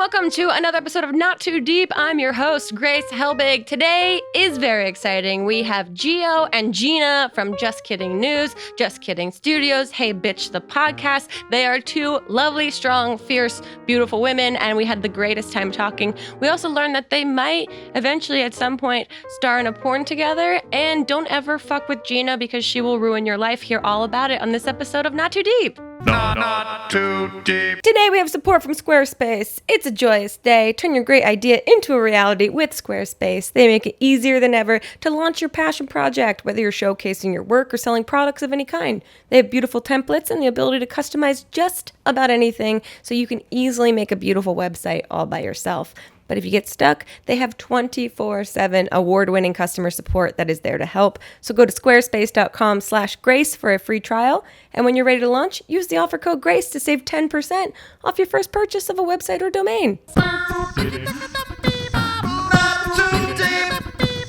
welcome to another episode of Not Too Deep. I'm your host, Grace Helbig. Today is very exciting. We have GEO and Gina from Just Kidding News, Just Kidding Studios, Hey Bitch the podcast. They are two lovely, strong, fierce, beautiful women, and we had the greatest time talking. We also learned that they might eventually at some point star in a porn together, and don't ever fuck with Gina because she will ruin your life. Hear all about it on this episode of Not Too Deep. Not too deep. Today we have support from Squarespace. It's a joyous day. Turn your great idea into a reality with Squarespace. They make it easier than ever to launch your passion project, whether you're showcasing your work or selling products of any kind. They have beautiful templates and the ability to customize just about anything, so you can easily make a beautiful website all by yourself. But if you get stuck, they have 24/7 award-winning customer support that is there to help. So go to squarespace.com/grace for a free trial. And when you're ready to launch, use the offer code GRACE to save 10% off your first purchase of a website or domain. Not too deep.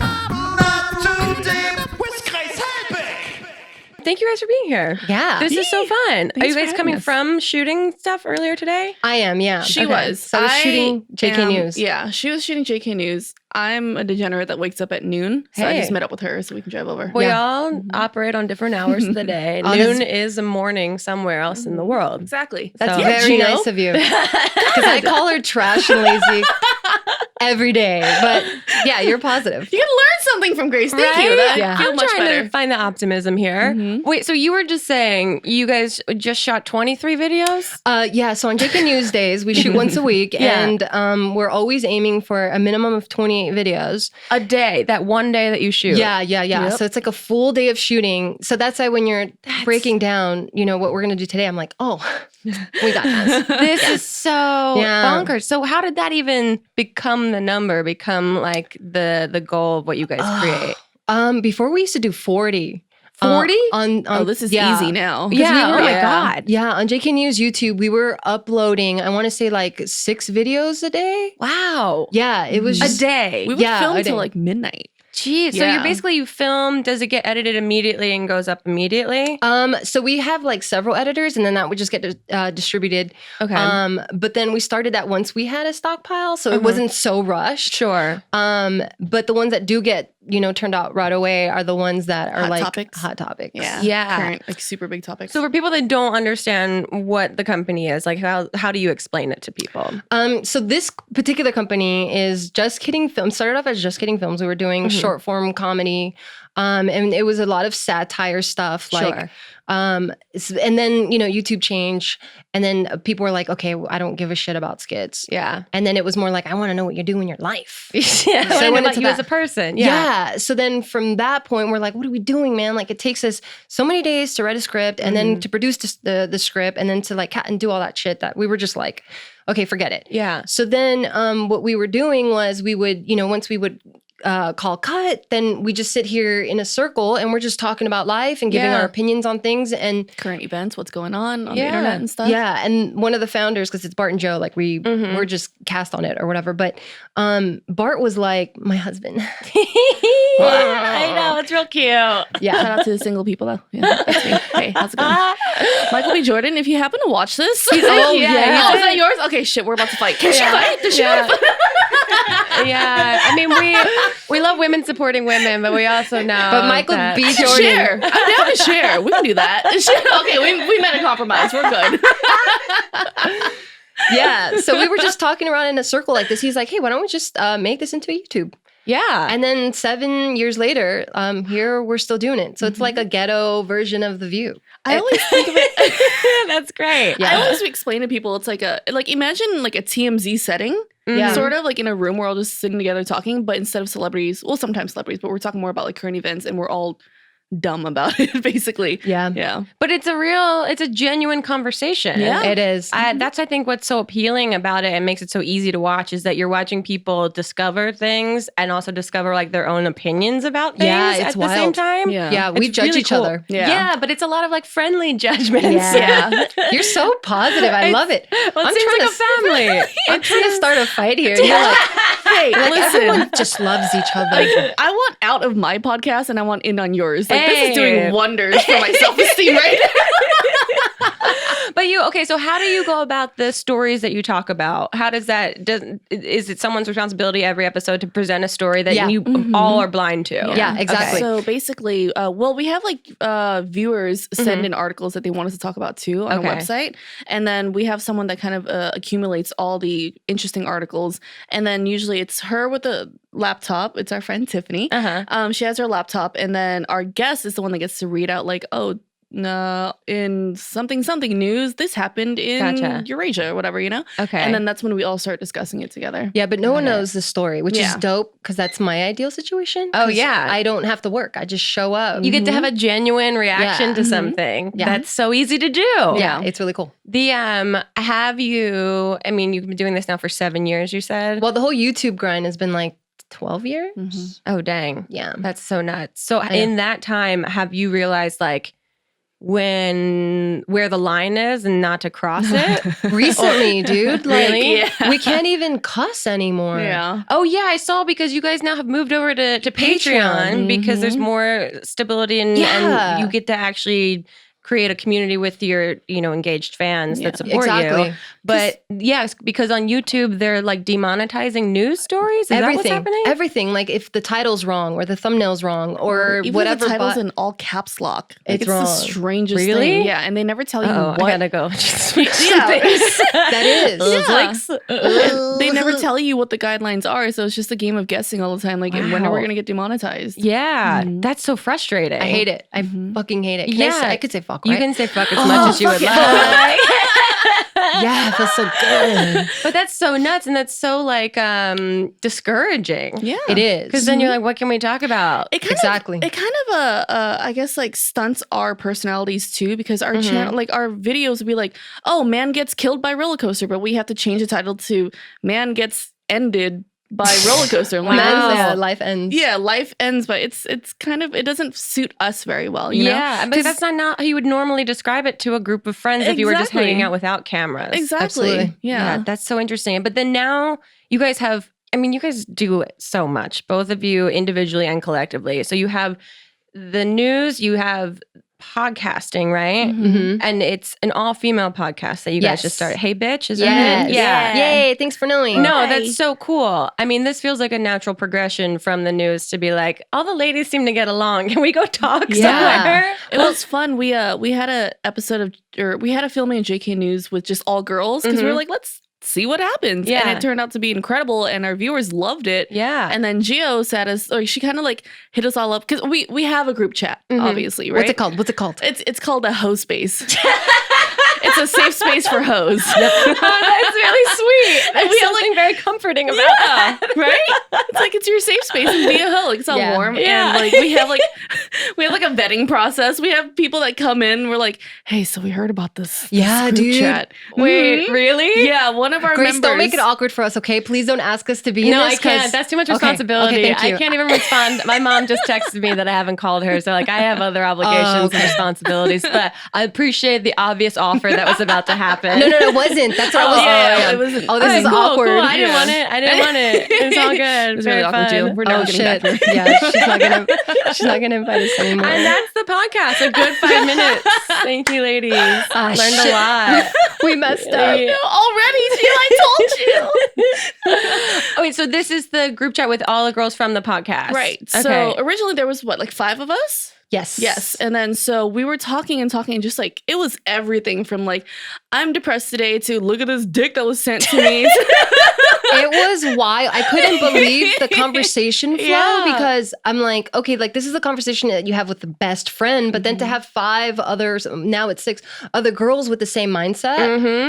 Not too deep. With Grace Helbig. Thank you guys for being here. Yeah. This is so fun. Are you for guys having coming us. from shooting stuff earlier today? I am, yeah. She Okay. was. So I was shooting JK News. Yeah, she was shooting JK News. I'm a degenerate that wakes up at noon, so I Hey. just met up with her so we can drive over. We Yeah. all operate on different hours of the day. Honest- Noon is a morning somewhere else in the world. Exactly. That's So- very Gino? nice of you. Because I call her trash and lazy every day. But yeah, you're positive. You can learn something from Grace. Thank you. Right? That Yeah. feel I'm much trying better. to find the optimism here. Mhm. Wait, so you were just saying you guys just shot 23 videos? Yeah, so on JK News days, we shoot once a week. Yeah. And we're always aiming for a minimum of 28 videos. A day, that one day that you shoot. Yeah. Yep. So it's like a full day of shooting. So that's why when you're breaking down, what we're going to do today, I'm like, oh, we got this. This is so Yeah. bonkers. So how did that even become the number, become like the goal of what you guys create? Before we used to do 40. 40? On Oh, this is yeah. easy now. Yeah, we oh were- my yeah. God. Yeah, on JK News YouTube, we were uploading, I want to say like 6 videos a day. Wow. Yeah, it was A just, day. We would Yeah, film a till day. like midnight. Jeez. So Yeah. you film, does it get edited immediately and goes up immediately? So we have like several editors, and then that would just get distributed. Okay. But then we started that once we had a stockpile, so it wasn't so rushed. Sure. But the ones that do get turned out right away are the ones that are Hot like topics? hot topics. Yeah. Yeah. Current, like super big topics. So for people that don't understand what the company is, like how do you explain it to people? So this particular company is Just Kidding Films. Started off as Just Kidding Films. We were doing short form comedy, and it was a lot of satire stuff. Sure. And then YouTube changed, and then people were like, "Okay, I don't give a shit about skits." Yeah. And then it was more like, "I want to know what you do in your life." Yeah. So I I went about into you that. as a person. Yeah. So then from that point, we're like, what are we doing, man? Like it takes us so many days to write a script and then to produce the script and then to like cut and do all that shit that we were just like, okay, forget it. Yeah. So then what we were doing was we would, once we would call cut, then we just sit here in a circle and we're just talking about life and giving Yeah. our opinions on things. And current events, what's going on the Yeah. internet and stuff. yeah, and one of the founders, because it's Bart and Joe, like we're just cast on it or whatever. But Bart was like my husband. I know, it's real cute. Shout Yeah. out to the single people though. Yeah, that's me. Hey, how's it going? Michael B. Jordan, if you happen to watch this. Oh, yeah. Oh, is that yours? Okay, shit, we're about to fight. Can she fight? Does she want to fight? Yeah. I mean, we love women supporting women, but we also know. But Michael that- B. I can Jordan. share. I'm down to share. We can do that. Okay, we made a compromise. We're good. Yeah. So we were just talking around in a circle like this. He's like, hey, why don't we just make this into a YouTube? Yeah. And then 7 years later, here we're still doing it. So it's like a ghetto version of The View. I always think of it. That's great. Yeah. I always explain to people it's like imagine like a TMZ setting. Yeah. Sort of like in a room, we're all just sitting together talking, but instead of celebrities, well, sometimes celebrities, but we're talking more about like current events and we're all dumb about it, basically. Yeah. Yeah. But it's a genuine conversation. Yeah. It is. That's, I think, what's so appealing about it and makes it so easy to watch is that you're watching people discover things and also discover like their own opinions about things Yeah, it's at the same wild. time. Yeah, we It's judge really each cool. other. Yeah. But it's a lot of like friendly judgments. Yeah. You're so positive. I love it. Well, it I'm seems trying like to- a family. I'm trying to start a fight here. You're like, Hey, like listen. everyone just loves each other. I want out of my podcast and I want in on yours. Like this Hey. is doing wonders for my self-esteem right now. But so how do you go about the stories that you talk about? How does that, is it someone's responsibility every episode to present a story that you all are blind to? Yeah, exactly. So basically, we have like viewers send in articles that they want us to talk about too on our website. And then we have someone that kind of accumulates all the interesting articles. And then usually it's her with a laptop. It's our friend Tiffany. She has her laptop. And then our guest is the one that gets to read out like, oh, in something news, this happened in Eurasia or whatever, Okay. And then that's when we all start discussing it together. Yeah, but no one knows the story, which is dope because that's my ideal situation. Oh, yeah. I don't have to work. I just show up. You get to have a genuine reaction to something. Yeah. That's so easy to do. Yeah, it's really cool. Have you, you've been doing this now for 7 years, you said? Well, the whole YouTube grind has been like 12 years. Oh, dang. Yeah. That's so nuts. So in that time, have you realized like, where the line is and not to cross it? Recently, dude. Like, really? We can't even cuss anymore. Yeah. Oh, yeah. I saw because you guys now have moved over to Patreon because there's more stability and you get to actually create a community with your, engaged fans that support you. But yes, because on YouTube, they're like demonetizing news stories. Is that what's happening? Everything. Like if the title's wrong or the thumbnail's wrong or even whatever. The title's in all caps lock. It's wrong. The strangest really? thing. Yeah, and they never tell you what. I gotta go. That is. They never tell you what the guidelines are, so it's just a game of guessing all the time. Like, when are we gonna get demonetized? Yeah, that's so frustrating. I hate it. I fucking hate it. I could say fuck, right? You can say fuck as much as you would like. Yeah, it feels so good. But that's so nuts and that's so like discouraging. Yeah. It is. Because then you're like, what can we talk about? It kind of I guess like stunts our personalities too, because our channel, like our videos would be like, oh, man gets killed by roller coaster, but we have to change the title to man gets ended by roller coaster. Like, life ends. Yeah, life ends, but it's kind of, it doesn't suit us very well, you know? Yeah, but that's not how you would normally describe it to a group of friends if you were just hanging out without cameras. Exactly. Absolutely. Yeah. That's so interesting. But then now you guys have, you guys do so much, both of you individually and collectively. So you have the news, you have podcasting, right? And it's an all-female podcast that you guys just started. Hey, bitch, is that it? Yeah. Yay, thanks for knowing. No, that's so cool. This feels like a natural progression from the news to be like, all the ladies seem to get along. Can we go talk somewhere? It was fun. We had we had a filming of JK News with just all girls because we were like, let's see what happens. Yeah. And it turned out to be incredible and our viewers loved it. Yeah. And then GEO said us, or she kind of like hit us all up because we have a group chat, obviously, right? What's it called? It's called a hoe space. It's a safe space for hoes. Oh, that's really sweet. And we have something very comforting about that. Right? It's like it's your safe space and be a hoe. Like, it's all warm. And like we have like a vetting process. We have people that come in. We're like, hey, so we heard about this group dude. chat. Wait, really? Yeah, one of our Grace, members. don't make it awkward for us, okay? Please don't ask us to be in this. No, I can't. That's too much responsibility. Okay, thank you. I can't even respond. My mom just texted me that I haven't called her. So like I have other obligations and responsibilities. But I appreciate the obvious offer that was about to happen. No, it wasn't. That's what I was. It wasn't. Oh, this is awkward. Cool. I didn't want it. It's all good. It was really awkward, Jill. We're never getting back to her. Yeah, she's not gonna invite us anymore. And that's the podcast. A good 5 minutes. Thank you, ladies. Learned a lot. We messed up. Already, Jill, I told you. Wait, so this is the group chat with all the girls from the podcast. Right. Okay. So originally there was like 5 of us? Yes. And then so we were talking and just like it was everything from like I'm depressed today to look at this dick that was sent to me. It was wild. I couldn't believe the conversation flow because I'm like, okay, like this is a conversation that you have with the best friend, but then to have 5 others, now it's 6 other girls with the same mindset.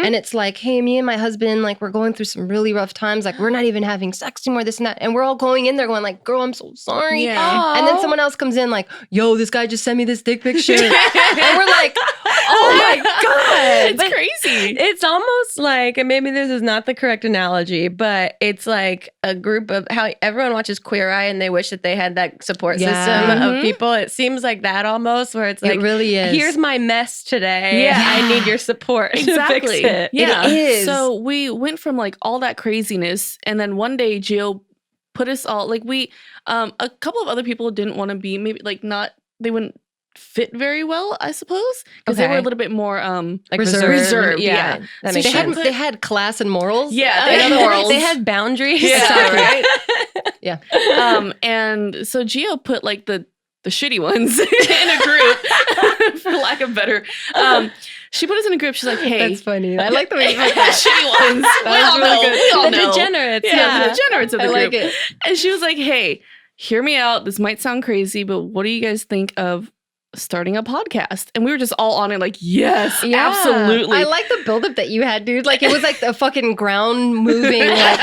And it's like, hey, me and my husband, like we're going through some really rough times. Like we're not even having sex anymore, this and that. And we're all going in there going like, girl, I'm so sorry. Yeah. And then someone else comes in like, yo, this guy just sent me this dick picture. And we're like, oh my God. It's crazy. It's almost like, and maybe this is not the correct analogy, but it's like a group of how everyone watches Queer Eye and they wish that they had that support system of people. It seems like that almost where it's like, it really is. Here's my mess today. Yeah. I need your support to fix it. Yeah. It is. So we went from like all that craziness and then one day GEO put us all like a couple of other people didn't want to be maybe like not they wouldn't fit very well, I suppose, because they were a little bit more Like reserved. Yeah. That So makes sense. they had class and morals. Yeah, In they had other words, morals. they had boundaries. Yeah, right. Yeah. And so Geo put like the shitty ones in a group, for lack of better. She put us in a group. She's like, "Hey, That's funny. I like the way you put the that. shitty ones. We all really know. good. We all The know. degenerates. Yeah, the degenerates of the I group." like it. And she was like, "Hey, hear me out. This might sound crazy, but what do you guys think of starting a podcast?" And we were just all on it, like, "Yes, Yeah. absolutely." I like the buildup that you had, dude. Like it was like a fucking ground moving like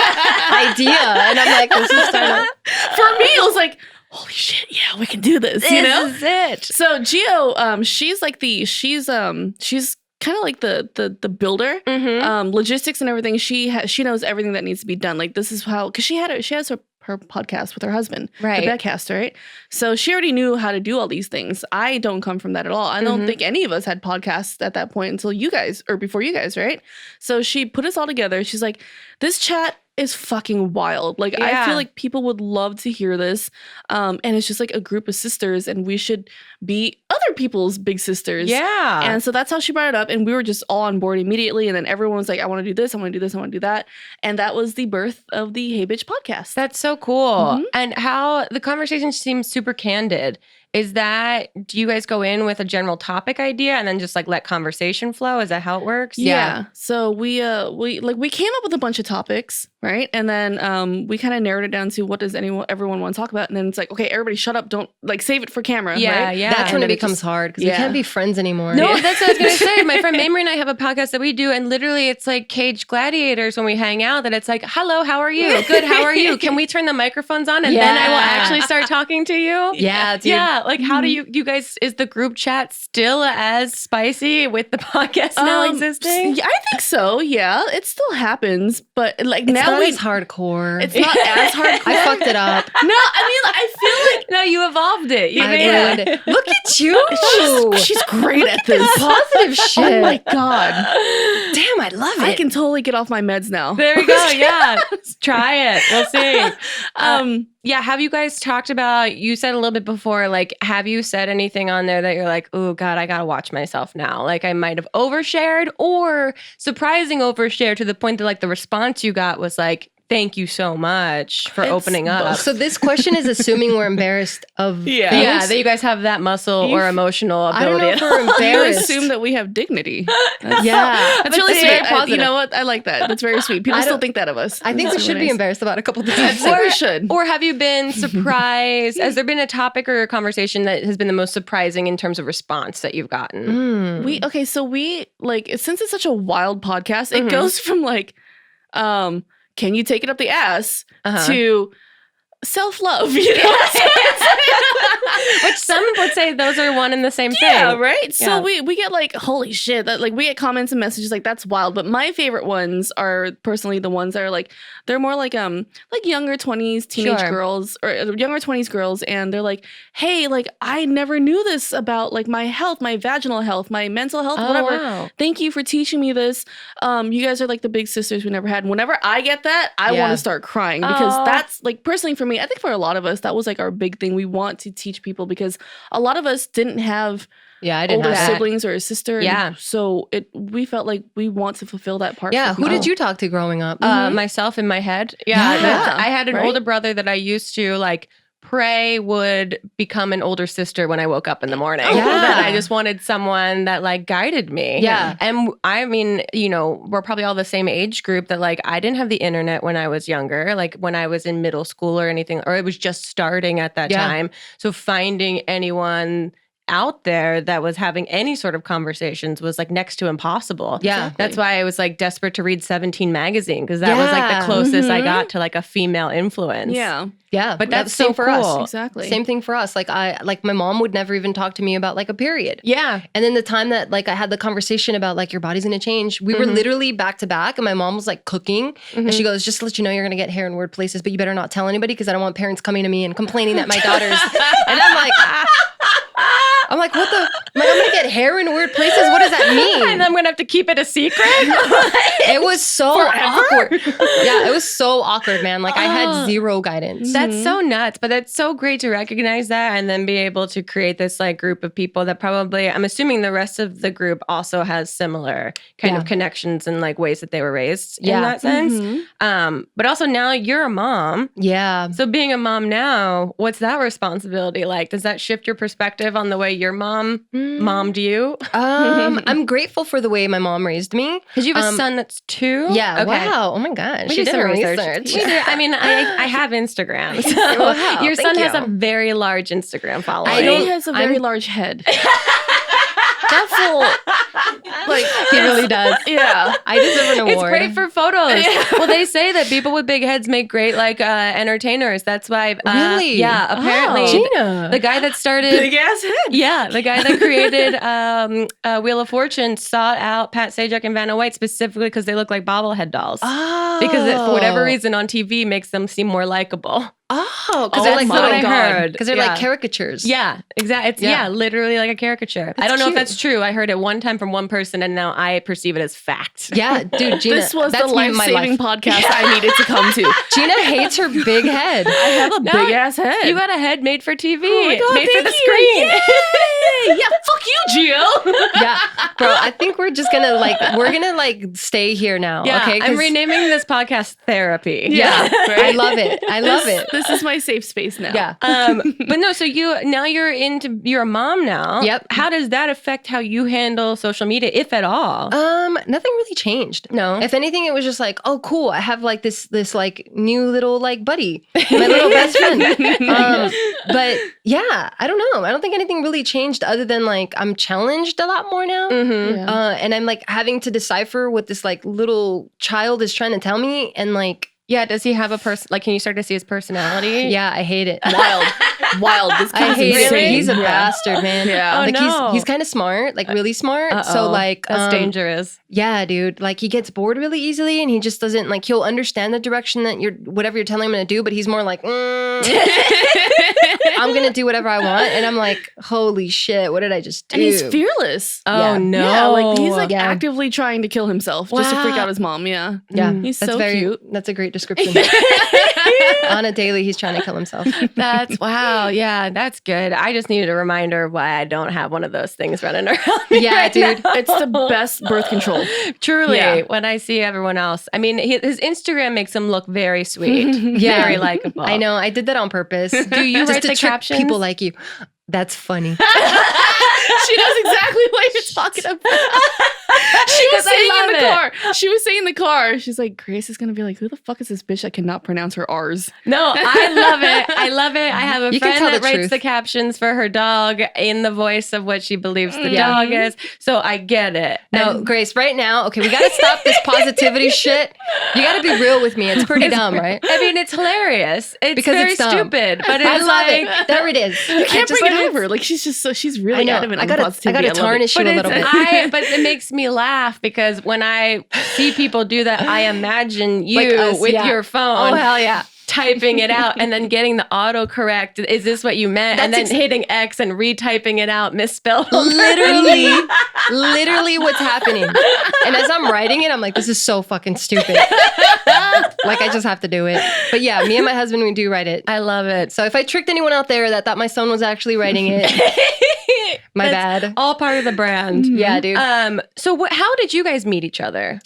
idea, and I'm like, this is starting. For me, it was like, holy shit, yeah, we can do this. You know, This is it. So Geo, she's like she's kind of like the builder, logistics and everything. She knows everything that needs to be done. Like this is how, because she has her podcast with her husband, Right. the Betcast, right? So she already knew how to do all these things. I don't come from that at all. I don't think any of us had podcasts at that point until you guys, or before you guys, right? So she put us all together. She's like, this chat is fucking wild. Like I Yeah. feel like people would love to hear this. And it's just like a group of sisters, and we should be other people's big sisters. Yeah. And so that's how she brought it up. And we were just all on board immediately. And then everyone was like, I want to do this, I want to do this, I want to do that. And that was the birth of the Hey Bitch podcast. That's so cool. Mhm. And how the conversation seems super candid. Is that, do you guys go in with a general topic idea and then just like let conversation flow? Is that how it works? Yeah. So we came up with a bunch of topics, right? And then we kind of narrowed it down to what does everyone want to talk about? And then it's like, okay, everybody shut up. Don't like save it for camera. Yeah, right? yeah. That's when And it then becomes just- hard because we yeah. can't be friends anymore. No, that's what I was going to say. My friend Mamrie and I have a podcast that we do, and literally it's like caged gladiators when we hang out, that it's like, hello, how are you? Good, how are you? Can we turn the microphones on and then I will Yeah. actually start talking to you? Yeah, dude. Yeah, like how do you guys, is the group chat still as spicy with the podcast now existing? Yeah, I think so. Yeah, it still happens, but like It's now not we. as hardcore. It's not as hardcore. I fucked it up. No, I mean, I feel like No, you evolved it. You I made ruined it. it. Look at you. she's great at this. Positive shit. Oh my god, Damn, I love it. I can totally get off my meds now. There we go. Yeah. Try it. We'll see. Yeah. Have you guys talked about, you said a little bit before, like, have you said anything on there that you're like, oh God, I got to watch myself now? Like I might have overshared, or surprising overshare to the point that like the response you got was like, thank you so much for It's opening up. both. So this question is assuming we're embarrassed of Yeah. things. Yeah, that you guys have that muscle or emotional I don't ability. know if we're You embarrassed. assume that we have dignity. Yeah. That's really it's sweet. very You positive. know what? I like that. That's very sweet. People I still don't- think that of us. I think we That's should really be nice. embarrassed about a couple things. I think we should. Or have you been surprised? Has there been a topic or a conversation that has been the most surprising in terms of response that you've gotten? So we like, since it's such a wild podcast, it goes from like, can you take it up the ass to self-love, you know? Which some would say those are one and the same thing. Yeah, right. So Yeah. we get like, holy shit, that like we get comments and messages like that's wild. But my favorite ones are personally the ones that are like, they're more like younger 20s teenage Sure. girls, or younger 20s girls, and they're like, hey, like I never knew this about like my health, my vaginal health, my mental health, Oh, whatever. wow. Thank you for teaching me this. You guys are like the big sisters we never had. And whenever I get that, I Yeah. want to start crying, because Aw. that's like, personally for me, I think for a lot of us, that was like our big thing. We want to teach people, because a lot of us didn't have Yeah, I didn't older have that. siblings or a sister. and Yeah. so we felt like we want to fulfill that part. Yeah, for who did people. you talk to growing up? Myself in my head. Yeah. Yeah, I had an right? older brother that I used to like pray would become an older sister when I woke up in the morning. Yeah. That I just wanted someone that like guided me. Yeah. And I mean, you know, we're probably all the same age group that like I didn't have the internet when I was younger, like when I was in middle school or anything, or it was just starting at that Yeah. time. So finding anyone out there that was having any sort of conversations was like next to impossible. Yeah. That's why I was like desperate to read 17 magazine, because that was like Yeah. the closest I got to like a female influence. Yeah, Yeah, But that's same so for cool. us. exactly. Same thing for us. Like my mom would never even talk to me about like a period. Yeah. And then the time that like I had the conversation about like your body's gonna change, we were literally back to back, and my mom was like cooking, and she goes, "Just to let you know, you're gonna get hair in weird places, but you better not tell anybody, because I don't want parents coming to me and complaining that my daughter's." And I'm like, I'm like, what the? I'm like, I'm gonna get hair in weird places. What does that mean? And I'm gonna have to keep it a secret. It was so awkward. Yeah, it was so awkward, man. Like I had zero guidance. That's so nuts, but that's so great to recognize that and then be able to create this like group of people that probably, I'm assuming the rest of the group also has similar kind of connections and like ways that they were raised in that sense. But also now you're a mom. Yeah. So being a mom now, what's that responsibility like? Does that shift your perspective on the way your mom mommed you? I'm grateful for the way my mom raised me. Because you have a son that's 2? Yeah. Okay. Wow. Oh my gosh. We She did did some research. We do. I mean, I have Instagram. So Wow, your son thank has you. a very large Instagram following. He has a very large head. That fool, like He really does. yeah. I deserve an award. It's great for photos. Well, they say that people with big heads make great like entertainers. That's why. Really? Yeah. Apparently, Gina. the guy that started. Big ass head. Yeah, the guy that created Wheel of Fortune sought out Pat Sajak and Vanna White specifically because they look like bobblehead dolls. Because it, for whatever reason on TV makes them seem more likable. Oh, because Oh they're like my little, God. because they're like caricatures. Yeah, exactly. It's Yeah. literally like a caricature. I don't know if that's true. I heard it one time from one person, and now I perceive it as fact. Yeah, dude, Gina. This was the that's my life-saving life. podcast I needed to come to. Gina hates her big head. I have a No, big ass head. You got a head made for TV. Oh my God, made for thank the you. screen. Yay! Yeah, fuck you, Gio. Yeah, bro. I think we're just gonna stay here now. Yeah, Okay, I'm renaming this podcast Therapy. Yeah, Right? I love it. I love it. This is my safe space now. Yeah. But no, so you're a mom now. Yep. How does that affect how you handle social media, if at all? Nothing really changed. No. If anything, it was just like, oh, cool. I have like this like new little like buddy, my little best friend. But yeah, I don't know. I don't think anything really changed other than like I'm challenged a lot more now. Mm-hmm. Yeah. And I'm like having to decipher what this like little child is trying to tell me. And like, Yeah. Does he have a person? Like, can you start to see his personality? yeah, I hate it. Wild. This kid I is hate insane. it. He's a Yeah. bastard, man. Yeah. Oh, Like no. he's kind of smart, like really smart. So Uh-oh. like That's dangerous. Yeah, dude. Like he gets bored really easily and he just doesn't like he'll understand the direction that whatever you're telling him to do, but he's more like, I'm gonna do whatever I want. And I'm like, holy shit, what did I just do? And he's fearless. Oh Yeah. no. Yeah, like he's like Yeah. actively trying to kill himself just to freak Wow. out his mom. Yeah. Yeah. He's That's so cute. That's a great description. On a daily, he's trying to kill himself. That's wow. Yeah, that's good. I just needed a reminder of why I don't have one of those things running around me. Yeah, right dude. now. It's the best birth control. Truly, Yeah. when I see everyone else, I mean, his Instagram makes him look very sweet, Yeah. very likable. I know. I did that on purpose. Do you Just write to the trick captions? people like you. That's funny. She knows exactly what you're talking about. She was 'Cause I saying in love the it. car. She was saying in the car. She's like, Grace is gonna be like, who the fuck is this bitch that cannot pronounce her R's? No, I love it. I love it. I have a You can friend tell that the writes truth. the captions for her dog in the voice of what she believes the Yeah. dog is. So I get it. No, And Grace, right now, okay, we got to stop this positivity shit. You got to be real with me. It's pretty dumb, right? I mean, it's hilarious. It's Because very it's dumb. stupid, but it's I love like, it. There it is. You can't just bring it like- over. Like she's just so she's really I know. adamant I on gotta positivity. tarnish you But, a little bit. but it makes me laugh because when I see people do that, I imagine you Like us, with yeah. your phone Oh, hell yeah. typing it out and then getting the autocorrect. Is this what you meant? And then That's hitting X and retyping it out misspelled. Literally what's happening. And as I'm writing it, I'm like, this is so fucking stupid. Like, I just have to do it. But yeah, me and my husband, we do write it. I love it. So if I tricked anyone out there that thought my son was actually writing it, my That's bad. all part of the brand. Yeah, dude. So how did you guys meet each other?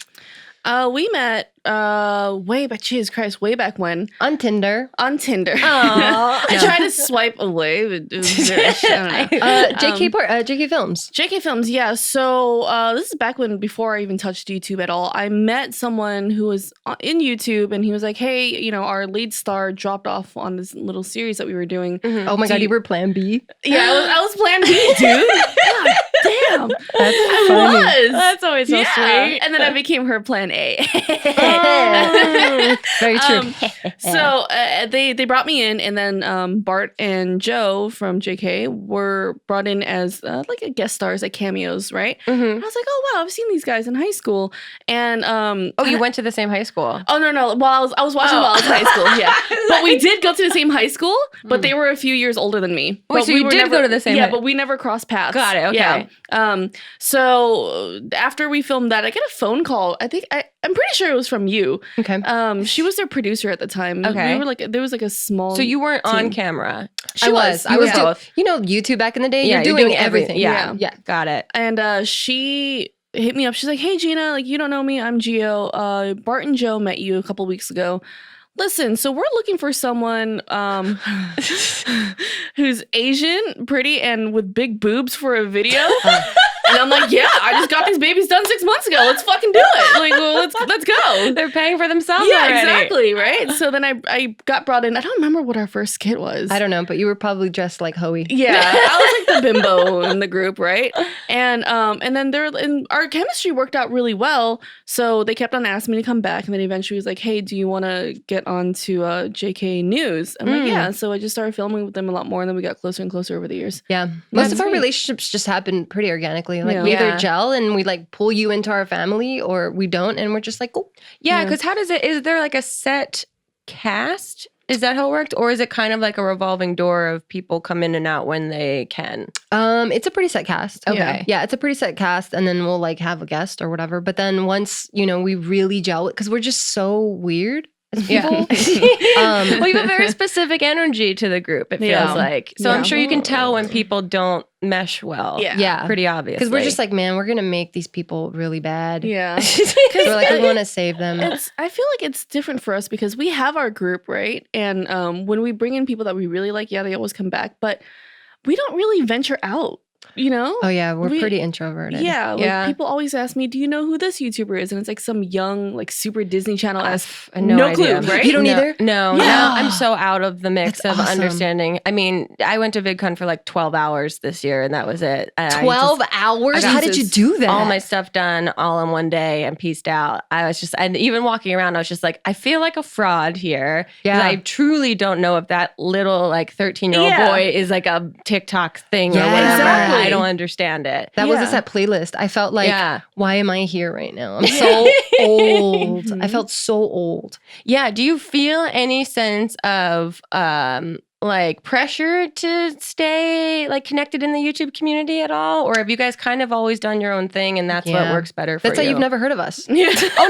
We met way back. Jesus Christ, way back when On Tinder. on Tinder. Aw. I tried to swipe away, but it was very, I don't know. JK Films. JK Films, yeah. So this is back when, before I even touched YouTube at all, I met someone who was in YouTube, and he was like, "Hey, you know, our lead star dropped off on this little series that we were doing." Oh my God, you were Plan B. Yeah, I was Plan B, dude. God damn, I funny. was. That's always so sweet. And then I became her Plan A. Very true. So they brought me in, and then Bart and Joe from JK were brought in as like a guest stars, like cameos, right? Mhm. And I was like, oh wow, I've seen these guys in high school, and Oh, you went to the same high school. oh no, while I was watching while I was in high school, yeah. But we did go to the same high school, but they were a few years older than me. Wait, But so we you were did never, go to the same Yeah, high- but we never crossed paths. Got it, okay. Yeah. So after we filmed that, I get a phone call. I'm pretty sure it was from you. Okay. She was their producer at the time. Okay. We were like, there was like a small. So you weren't on team. camera. I was You were doing, both. YouTube back in the day. Yeah, you're doing everything. Yeah. Yeah. Got it. And she hit me up. She's like, "Hey Gina, like you don't know me. I'm Geo. Bart and Joe met you a couple weeks ago. Listen, so we're looking for someone who's Asian, pretty, and with big boobs for a video." And I'm like, "Yeah, I just got these babies done 6 months ago. Let's fucking do it. Like, well, let's go." They're paying for themselves Yeah, already. exactly, right? So then I got brought in. I don't remember what our first skit was. I don't know, but you were probably dressed like Hoey. Yeah, I was like the bimbo in the group, right? And then our chemistry worked out really well. So they kept on asking me to come back, and then eventually was like, "Hey, do you want to get on to JK News?" I'm like, "Yeah." So I just started filming with them a lot more, and then we got closer and closer over the years. Yeah. Most of our sweet. relationships just happen pretty organically. Like Yeah. we either Yeah. gel and we like pull you into our family or we don't and we're just like, cool. Yeah, Yeah. because how does it? Is there like a set cast? Is that how it worked, or is it kind of like a revolving door of people come in and out when they can? It's a pretty set cast. Okay. Yeah, it's a pretty set cast and then we'll like have a guest or whatever. But then once, we really gel because we're just so weird as people. Well, you have a very specific energy to the group. It feels Yeah. like. So I'm Yeah. sure you can tell when people don't mesh well. Yeah. pretty obvious. Because we're just like, man, we're going to make these people really bad. Yeah. We're like, we want to save them. I feel like it's different for us because we have our group, right? And when we bring in people that we really like, yeah, they always come back, but we don't really venture out, Oh, yeah. We're we- pretty introverted. Yeah, like Yeah. people always ask me, "Do you know who this YouTuber is?" And it's like some young, like super Disney Channel esque. no clue, idea. right? You don't no, either? No, Yeah. no. I'm so out of the mix That's of awesome. understanding. I mean, I went to VidCon for like 12 hours this year, and that was it. And I 12 just- hours? I How got did you do that? all my stuff done all in one day and pieced out. I was just, and even walking around, I was just like, I feel like a fraud here. 'Cause Yeah. I truly don't know if that little like 13-year-old Yeah. boy is like a TikTok thing or Yeah. whatever. Exactly. I don't understand it. That was a Yeah. set playlist. I felt like, Yeah. why am I here right now? I'm so old. I felt so old. Yeah. Do you feel any sense of like pressure to stay like connected in the YouTube community at all? Or have you guys kind of always done your own thing and that's what Yeah. works better for That's you? how you've never heard of us. Oh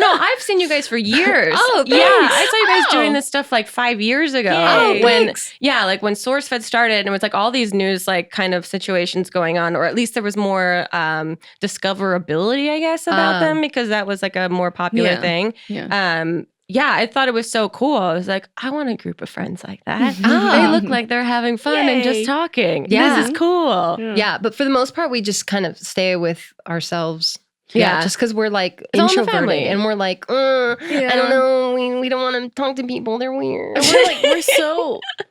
no, I've seen you guys for years. Oh, yeah. thanks. I saw you guys Oh. doing this stuff like 5 years ago. Yay. when thanks. like when SourceFed started and it was like all these news like kind of situations going on, or at least there was more discoverability, I guess, about them because that was like a more popular Yeah. thing. Yeah. Yeah, I thought it was so cool. I was like, I want a group of friends like that. Ah. They look like they're having fun and Yay. just talking. Yeah. This is cool. Yeah, but for the most part, we just kind of stay with ourselves. Yeah. Just because we're like It's all in the introverted family. and we're like, I don't know, we don't want to talk to people. They're weird.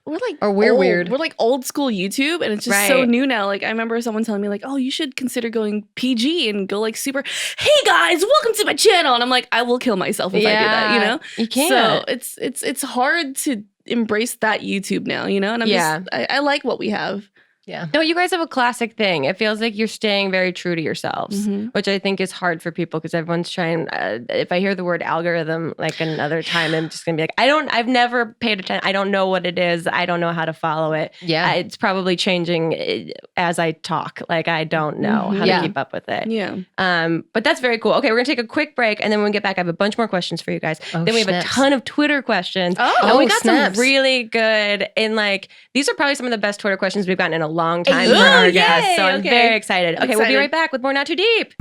we're like Or we're old. weird. We're like old school YouTube, and it's just so Right. new now. Like I remember someone telling me, like, "Oh, you should consider going PG and go like super. Hey guys, welcome to my channel." And I'm like, I will kill myself if I do that. You know, You can't. So it's hard to embrace that YouTube now. You know, and I'm Yeah. just I like what we have. Yeah. No, you guys have a classic thing. It feels like you're staying very true to yourselves, which I think is hard for people because everyone's trying. If I hear the word algorithm like another time, I'm just gonna be like, I've never paid attention. I don't know what it is. I don't know how to follow it. Yeah. It's probably changing as I talk. Like I don't know how Yeah. to keep up with it. Yeah. But that's very cool. Okay, we're gonna take a quick break, and then when we get back, I have a bunch more questions for you guys. Oh, then we have snaps. a ton of Twitter questions. Oh. and we Oh, got snaps. some really good. And like these are probably some of the best Twitter questions we've gotten in a long time Ooh, for our yay, guests. So I'm okay. very excited. Okay, we'll be Excited. right back with more Not Too Deep.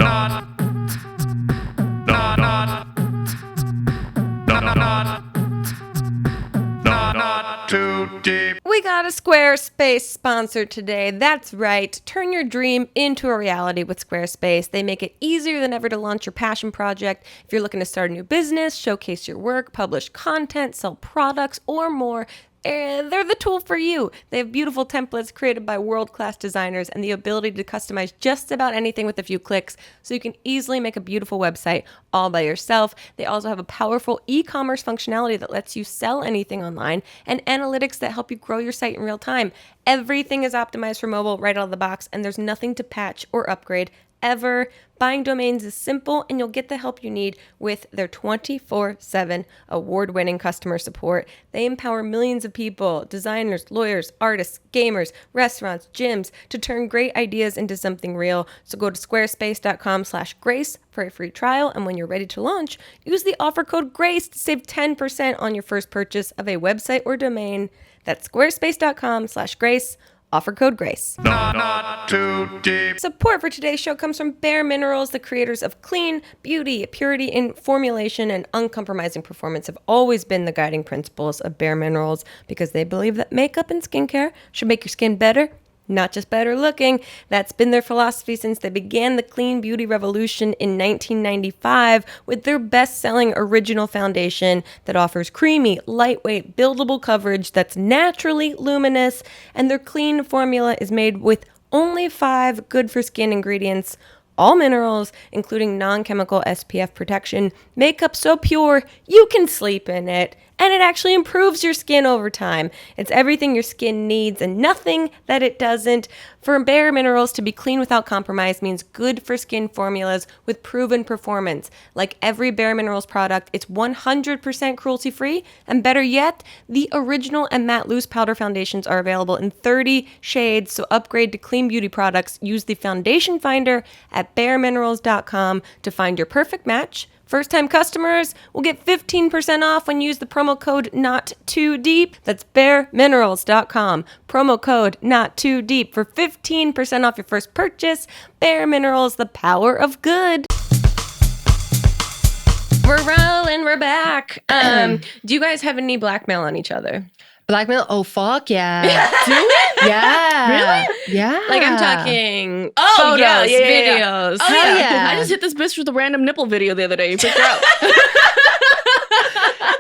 Not too deep. We got a Squarespace sponsor today. That's right. Turn your dream into a reality with Squarespace. They make it easier than ever to launch your passion project. If you're looking to start a new business, showcase your work, publish content, sell products, or more, they're the tool for you. They have beautiful templates created by world-class designers and the ability to customize just about anything with a few clicks, so you can easily make a beautiful website all by yourself. They also have a powerful e-commerce functionality that lets you sell anything online and analytics that help you grow your site in real time. Everything is optimized for mobile right out of the box, and there's nothing to patch or upgrade ever. Buying domains is simple, and you'll get the help you need with their 24/7 award-winning customer support. They empower millions of people, designers, lawyers, artists, gamers, restaurants, gyms, to turn great ideas into something real. So go to squarespace.com/grace for a free trial, and when you're ready to launch, use the offer code GRACE to save 10% on your first purchase of a website or domain. That's squarespace.com/grace. Offer code GRACE. Not too deep. Support for today's show comes from bareMinerals. The creators of clean, beauty, purity in formulation, and uncompromising performance have always been the guiding principles of bareMinerals, because they believe that makeup and skincare should make your skin better, not just better looking. That's been their philosophy since they began the clean beauty revolution in 1995 with their best-selling original foundation that offers creamy, lightweight, buildable coverage that's naturally luminous, and their clean formula is made with only 5 good-for-skin ingredients, all minerals, including non-chemical SPF protection, makeup so pure you can sleep in it, and it actually improves your skin over time. It's everything your skin needs and nothing that it doesn't. For bareMinerals to be clean without compromise means good for skin formulas with proven performance. Like every bareMinerals product, it's 100% cruelty-free, and better yet, the original and matte loose powder foundations are available in 30 shades, so upgrade to clean beauty products. Use the foundation finder at bareminerals.com to find your perfect match. First-time customers will get 15% off when you use the promo code NOT2DEEP. That's bareminerals.com. Promo code NOT2DEEP for 15% off your first purchase. bareMinerals, the power of good. We're rolling. We're back. Do you guys have any blackmail on each other? Blackmail? Oh, fuck yeah. Do it? Yeah. Really? Yeah. Like I'm talking Oh, photos, yeah. videos. Oh, Hell yeah. yeah. I just hit this bitch with a random nipple video the other day. You picked her out.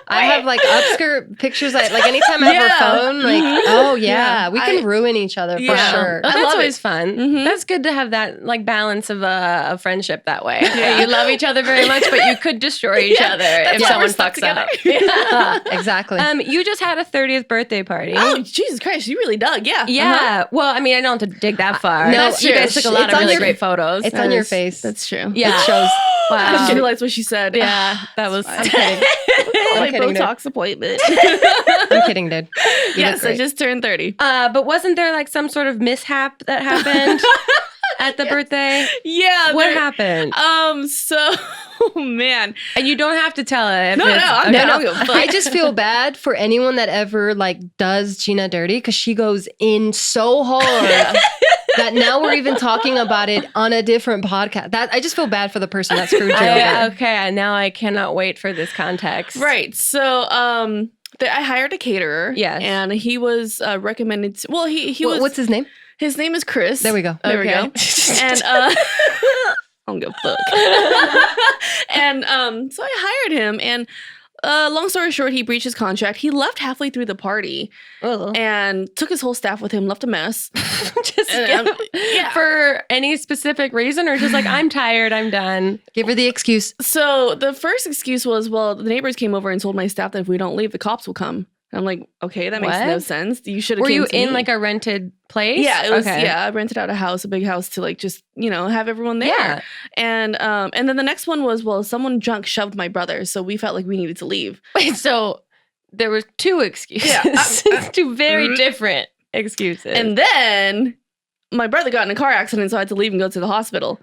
I have like upskirt pictures. Like anytime I have her phone, like, oh yeah, we can ruin each other for sure. Oh, I that's love always it. fun. Mhm. That's good to have that like balance of a friendship that way. You love each other very much, but you could destroy each other if why someone we're stuck fucks up. Yeah, exactly. You just had a 30th birthday party. Oh, Jesus Christ. You really dug. Yeah. Yeah. Well, I mean, I don't have to dig that far. No, You guys took a lot it's of on really your- great photos. it's on your face. That's true. Yeah. It shows. I just Wow. realized what she said. Yeah, that was. I'm kidding. My kidding, dude. Botox appointment. I'm kidding, dude. You Yes, look great. I just turned 30. But wasn't there like some sort of mishap that happened at the birthday? Yeah. What happened? So, man. And you don't have to tell it. if No, it's- no, I'm okay. down. I don't give a fuck. I just feel bad for anyone that ever like does Gina dirty, because she goes in so hard that now we're even talking about it on a different podcast. That I just feel bad for the person that screwed you over. Okay, now I cannot wait for this context. Right. So, I hired a caterer. Yes. And he was recommended to, well, he was, What's his name? his name is Chris. There we go. There we Okay. go. And, I don't give a fuck. And, so I hired him, and, long story short, he breached his contract. He left halfway through the party and took his whole staff with him, left a mess. Just Yeah. for any specific reason, or just like I'm tired, I'm done. Give her the excuse. So the first excuse was, well, the neighbors came over and told my staff that if we don't leave, the cops will come. And I'm like, okay, that makes no What? sense. You should have. Were came you to in me. like a rented place? Yeah, it was. Okay. Yeah, I rented out a house, a big house, to like just have everyone there. Yeah. And then the next one was, well, someone drunk shoved my brother, so we felt like we needed to leave. Wait, so there were 2 excuses. Yeah. 2 very different excuses. And then my brother got in a car accident, so I had to leave and go to the hospital.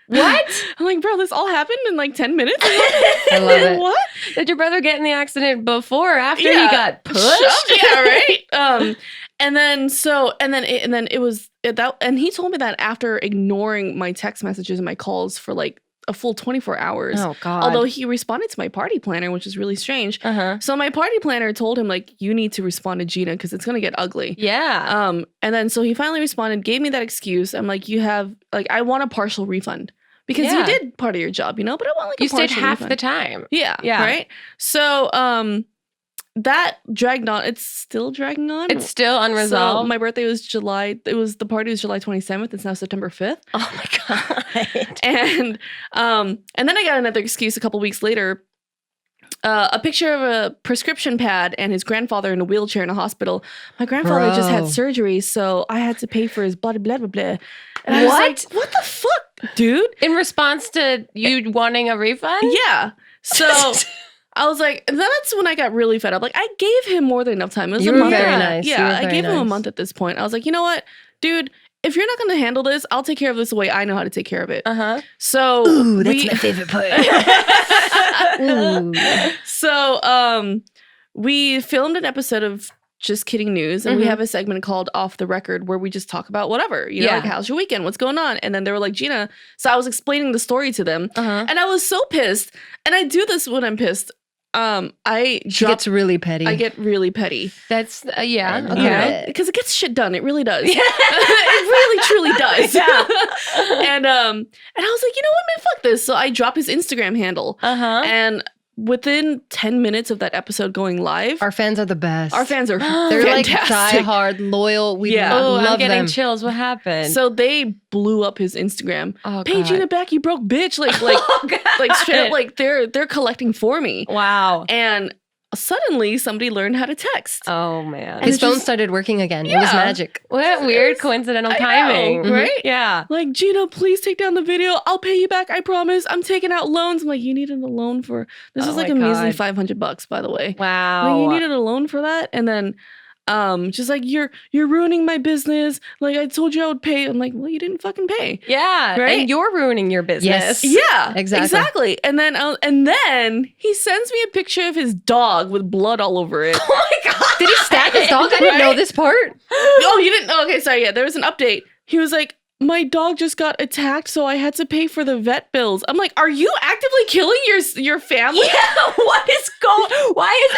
what? I'm like, bro, this all happened in like 10 minutes. I love it. What? Did your brother get in the accident before or after Yeah. he got pushed? Shoved? Yeah, right. And then it was that, and he told me that after ignoring my text messages and my calls for like a full 24 hours. Oh God. Although he responded to my party planner, which is really strange. So my party planner told him, like, you need to respond to Gina because it's gonna get ugly. Yeah. And then so he finally responded, gave me that excuse. I'm like, I want a partial refund because Yeah. you did part of your job, but I want like you a stayed partial half refund. the time. Yeah. Yeah. Right. So that dragged on. It's still dragging on. It's still So unresolved. my birthday was the party was July 27th. It's now September 5th. Oh my God. And then I got another excuse a couple weeks later. a picture of a prescription pad and his grandfather in a wheelchair in a hospital. My grandfather just had surgery, so I had to pay for his blah, blah, blah, blah. And I was like, what the fuck, dude? In response to you wanting a refund? Yeah. So I was like, that's when I got really fed up. Like, I gave him more than enough time. It was you a were month. very nice. Yeah, I gave him a month at this point. I was like, you know what, dude? If you're not going to handle this, I'll take care of this the way I know how to take care of it. So that's my favorite part. So we filmed an episode of Just Kidding News, and we have a segment called Off the Record where we just talk about whatever, you know, like how's your weekend, what's going on, and then they were like, Gina. So I was explaining the story to them, and I was so pissed. And I do this when I'm pissed. She gets really petty. I get really petty. That's yeah. Okay. Because it gets shit done. It really does. It really truly does. And I was like, you know what, man, fuck this. So I dropped his Instagram handle. And within 10 minutes of that episode going live, our fans are the best. Our fans are they're fantastic. like die-hard, loyal. We I'm love getting them. chills. What happened? So they blew up his Instagram. Pay Gina back, you broke bitch. Like straight up, like they're collecting for me. Wow. And suddenly somebody learned how to text. Oh man. His phone started working again. It was magic. What weird coincidental timing. Know, right? Yeah. Like, Gina, please take down the video. I'll pay you back. I promise. I'm taking out loans. I'm like, you needed a loan for this is like a measly $500, by the way. Wow. Like, you needed a loan for that? And then just like you're ruining my business. Like, I told you I would pay. I'm like, well, you didn't fucking pay. Yeah. Right? And you're ruining your business. Yes. Yeah, Exactly. And then he sends me a picture of his dog with blood all over it. Oh my god. Did he stab his dog? I didn't know this part. Oh, you didn't? Oh, okay, sorry. Yeah, there was an update. He was like, my dog just got attacked, so I had to pay for the vet bills. I'm like, are you actively killing your family? Yeah, why is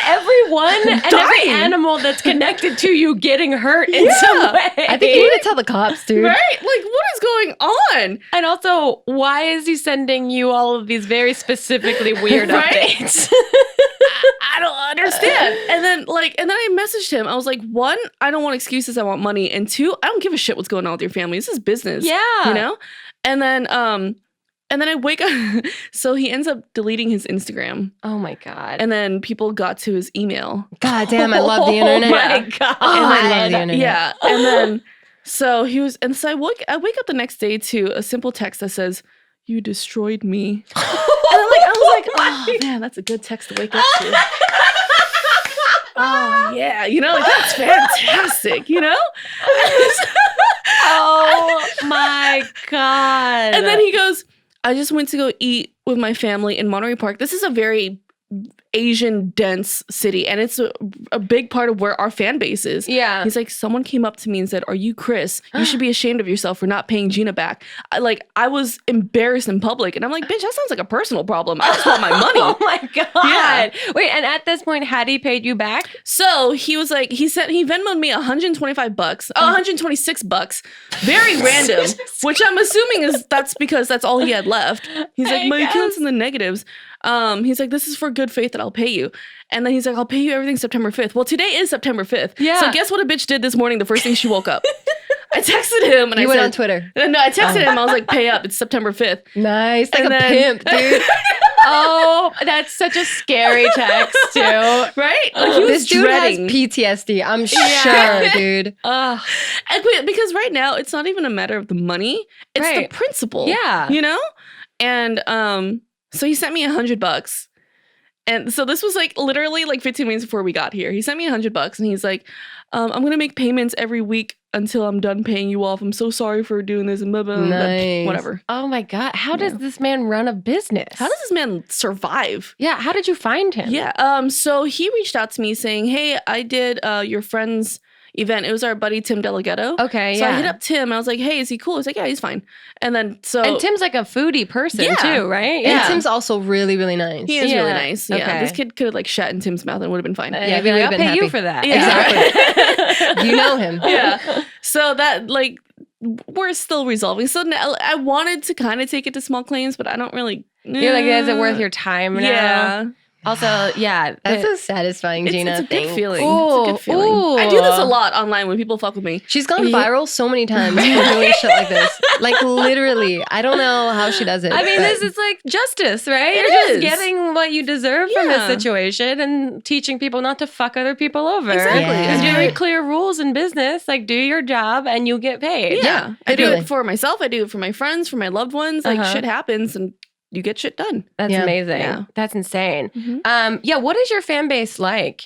everyone and every animal that's connected to you getting hurt in some way? I think you need to tell the cops, dude. Right? Like, what is going on? And also, why is he sending you all of these very specifically weird updates? I don't understand. And then I messaged him. I was like, one, I don't want excuses. I want money. And two, I don't give a shit what's going on with your family. This is business. Yeah. You know? And then I wake up. So he ends up deleting his Instagram. Oh my god. And then people got to his email. God damn, I love the internet. Oh my god. I love the internet. Yeah. And then so I wake up the next day to a simple text that says, "You destroyed me." And I was like, oh man, that's a good text to wake up to. Oh yeah, you know, like, that's fantastic, you know? Oh my god. And then he goes, I just went to go eat with my family in Monterey Park. This is a very Asian dense city, and it's a big part of where our fan base is. Yeah. He's like, someone came up to me and said, "Are you Chris? You should be ashamed of yourself for not paying Gina back." I was embarrassed in public, and I'm like, bitch, that sounds like a personal problem. I just want my money. Oh my god. Yeah. Wait, and at this point, had he paid you back? So he was like, he Venmoed me $125, $126, very random, which I'm assuming that's because that's all he had left. He's like, my account's in the negatives. He's like, this is for good faith that I'll pay you. And then he's like, I'll pay you everything September 5th. Well, today is September 5th. Yeah. So guess what a bitch did this morning, the first thing she woke up? I texted him and You I went said, on Twitter. No, I texted him. I was like, pay up. It's September 5th. Nice. Like And a then- pimp, dude. Oh, that's such a scary text too. Right? Like, he was This dude dreading. has PTSD. I'm sure, dude. Ugh. Because right now, it's not even a matter of the money. It's Right. the principle. Yeah. You know? And so he sent me $100. And so this was like literally like 15 minutes before we got here. He sent me $100 and he's like, I'm going to make payments every week until I'm done paying you off. I'm so sorry for doing this and blah, blah, blah, Nice. whatever. Oh my god. How does this man run a business? How does this man survive? Yeah, how did you find him? Yeah. So he reached out to me saying, hey, I did your friend's event. It was our buddy Tim Delegato. Okay, So yeah. I hit up Tim. I was like, hey, is he cool? He's like, yeah, he's fine. And then And Tim's like a foodie person Yeah. too, right? And Tim's also really, really nice. he is Yeah. really nice. Yeah. Okay. This kid could have like shat in Tim's mouth and would have been fine. Yeah, I'd we be like, would've I'll been pay you happy. for that. Exactly. You know him. Yeah. So that like we're still resolving. So now I wanted to kind of take it to small claims, but I don't really. You're like, is it worth your time now? Yeah. Also, yeah. That's so satisfying, Gina. It's a good Thanks. feeling. Ooh, It's a good feeling. ooh. I do this a lot online when people fuck with me. She's gone viral so many times for doing shit like this. Like literally, I don't know how she does it. I mean, but- this is like justice, right? It You're is. just getting what you deserve from this Yeah. situation and teaching people not to fuck other people over. Exactly. Yeah. There's Yeah. very clear rules in business. Like, do your job and you get paid. Yeah. I do totally. it for myself. I do it for my friends, for my loved ones. Like shit happens and you get shit done. That's Yeah. amazing. Yeah. That's insane. Mhm. Yeah, what is your fan base like?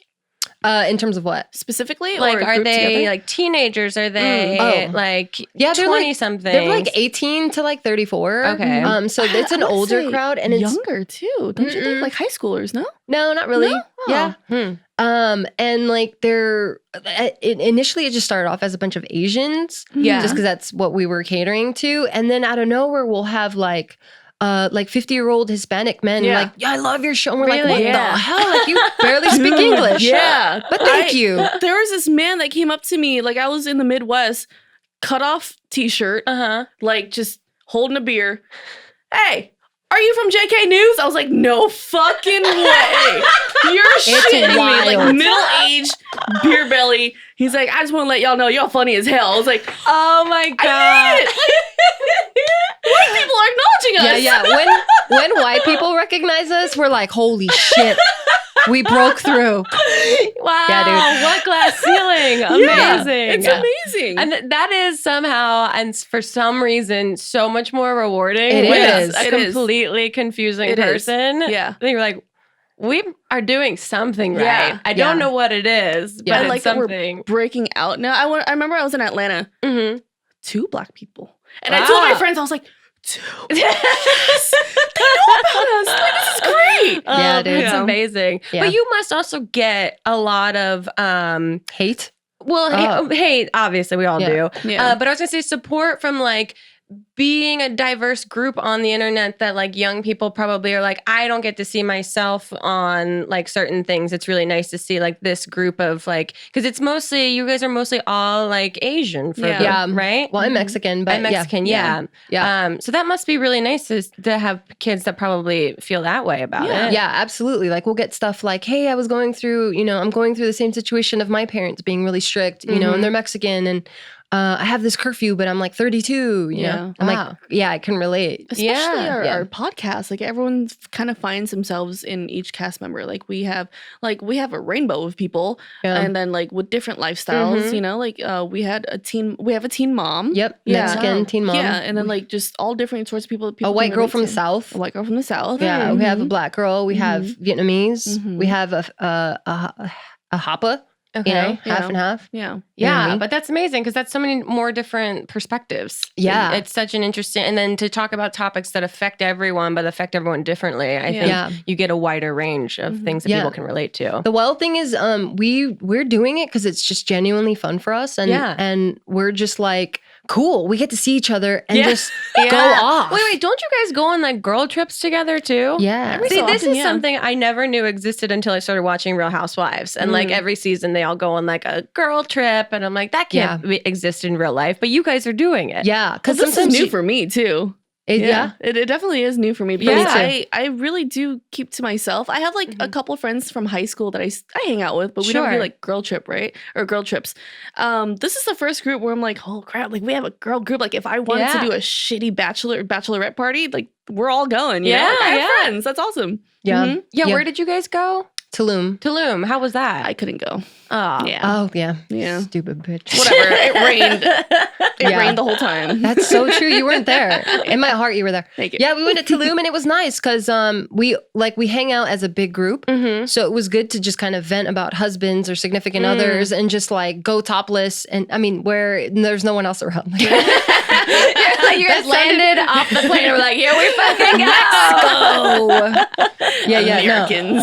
in terms of what? Specifically, Like, or are grouped they together? like teenagers? Are they Oh. like Yeah, they're like- 20 something? They're like 18 to like 34. Okay. So it's an I would older say crowd, and it's younger too. Don't you think? Like high schoolers? No. no, not really. No? Yeah. And like they're initially it just started off as a bunch of Asians, Yeah. just because that's what we were catering to, and then out of nowhere we'll have like 50-year-old Hispanic men Yeah. like, yeah, I love your show. And we're like, Really? what Yeah. the hell? Like you barely speak English. Yeah. But thank you. There was this man that came up to me, like I was in the Midwest, cut off t-shirt, like just holding a beer. Hey, are you from JK News? I was like, no fucking way. You're shitting me. Like wild. middle-aged beer belly. He's like, I just want to let y'all know y'all funny as hell. I was like, Oh my God. I did it. White people are acknowledging us. Yeah. When white people recognize us, we're like, holy shit, we broke through. Wow. Yeah, dude. What glass ceiling. Yeah, Amazing. it's amazing. And that is somehow, and for some reason, so much more rewarding. It when is. a It is. completely confusing It is. person. Yeah. Then you're like, we are doing something right. Yeah. I don't Yeah. know what it is, but Yeah. I it's like that something. we're breaking out now. I remember I was in Atlanta. Mhm. 2 Black people. And I told my Wow. friends, I was like, 2. Yes. They know about us. Like, this is great. Yeah, dude. It's amazing. Yeah. But you must also get a lot of Hate. well, hate, obviously we all Yeah. do. Yeah. But I was gonna say support from like being a diverse group on the internet that like young people probably are like, I don't get to see myself on like certain things. It's really nice to see like this group of like, because it's mostly, you guys are mostly all like Asian for Yeah. right? Well, I'm Mexican, but I'm Mexican, yeah. yeah. So that must be really nice to have kids that probably feel that way about it. Yeah, absolutely. Like we'll get stuff like, hey, I was going through, I'm going through the same situation of my parents being really strict, and they're Mexican, and I have this curfew, but I'm like 32, you Yeah. know? I'm Wow. like, yeah, I can relate. Especially Yeah. our podcast, like everyone kind of finds themselves in each cast member. Like we have a rainbow of people, Yeah. and then like with different lifestyles. Like we have a teen mom. Yep. Yeah. Mexican teen mom. Yeah, and then like just all different sorts of people. A white can girl relate from the to. South. A white girl from the South. Yeah. We have a Mhm. black girl. We have Vietnamese. Mhm. We have a Hapa, Okay. half Yeah. and half. Yeah. You know what I Yeah, mean? but that's amazing because that's so many more different perspectives. Yeah. It's such an interesting, and then to talk about topics that affect everyone, but affect everyone differently. I think Yeah. you get a wider range of things that Yeah. people can relate to. The wild thing is, we're doing it because it's just genuinely fun for us, and Yeah. and we're just like, cool. We get to see each other and Yeah. just go off. Wait, don't you guys go on like girl trips together too? Yeah. Every See, so this often, is yeah. something I never knew existed until I started watching Real Housewives. And like every season, they all go on like a girl trip, and I'm like, that can't exist in real life, but you guys are doing it. Yeah, Because because this is new for me too. yeah. It definitely is new for me because Yeah. I really do keep to myself. I have like a couple of friends from high school that I hang out with, but we don't do Sure. like girl trip, right? Or girl trips. This is the first group where I'm like, oh crap, like we have a girl group. Like if I wanted to Yeah. do a shitty bachelorette party, like we're all going. You know? Yeah, Like, I have yeah. friends. That's awesome. Yeah. Mhm. Yeah, Yeah. where did you guys go? Tulum. Tulum. How was that? I couldn't go. Oh. Yeah. Oh yeah. Yeah. Stupid bitch. Whatever. It rained. It Yeah. rained the whole time. That's so true. You weren't there. In my heart, you were there. Thank you. Yeah, we went to Tulum and it was nice because we hang out as a big group. So it was good to just kind of vent about husbands or significant others and just like go topless. And I mean, where there's no one else around. You guys landed off the plane and were like, here we fucking go. Yeah, Americans.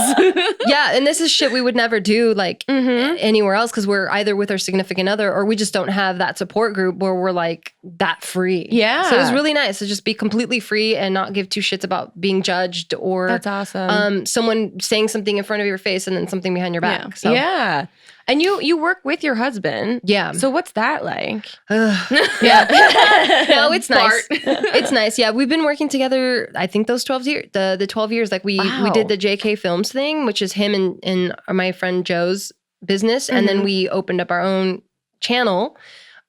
Yeah, and this is shit we would never do like anywhere else because we're either with our significant other or we just don't have that support group where we're like that free. Yeah. So it was really nice to just be completely free and not give two shits about being judged or That's awesome. someone saying something in front of your face and then something behind your back. Yeah. So Yeah. And you work with your husband. Yeah. So what's that like? Yeah. No, it's nice. It's nice. Yeah. We've been working together, I think those 12 years, the 12 years, like we did the JK Films thing, which is him and my friend Joe's business. And then we opened up our own channel,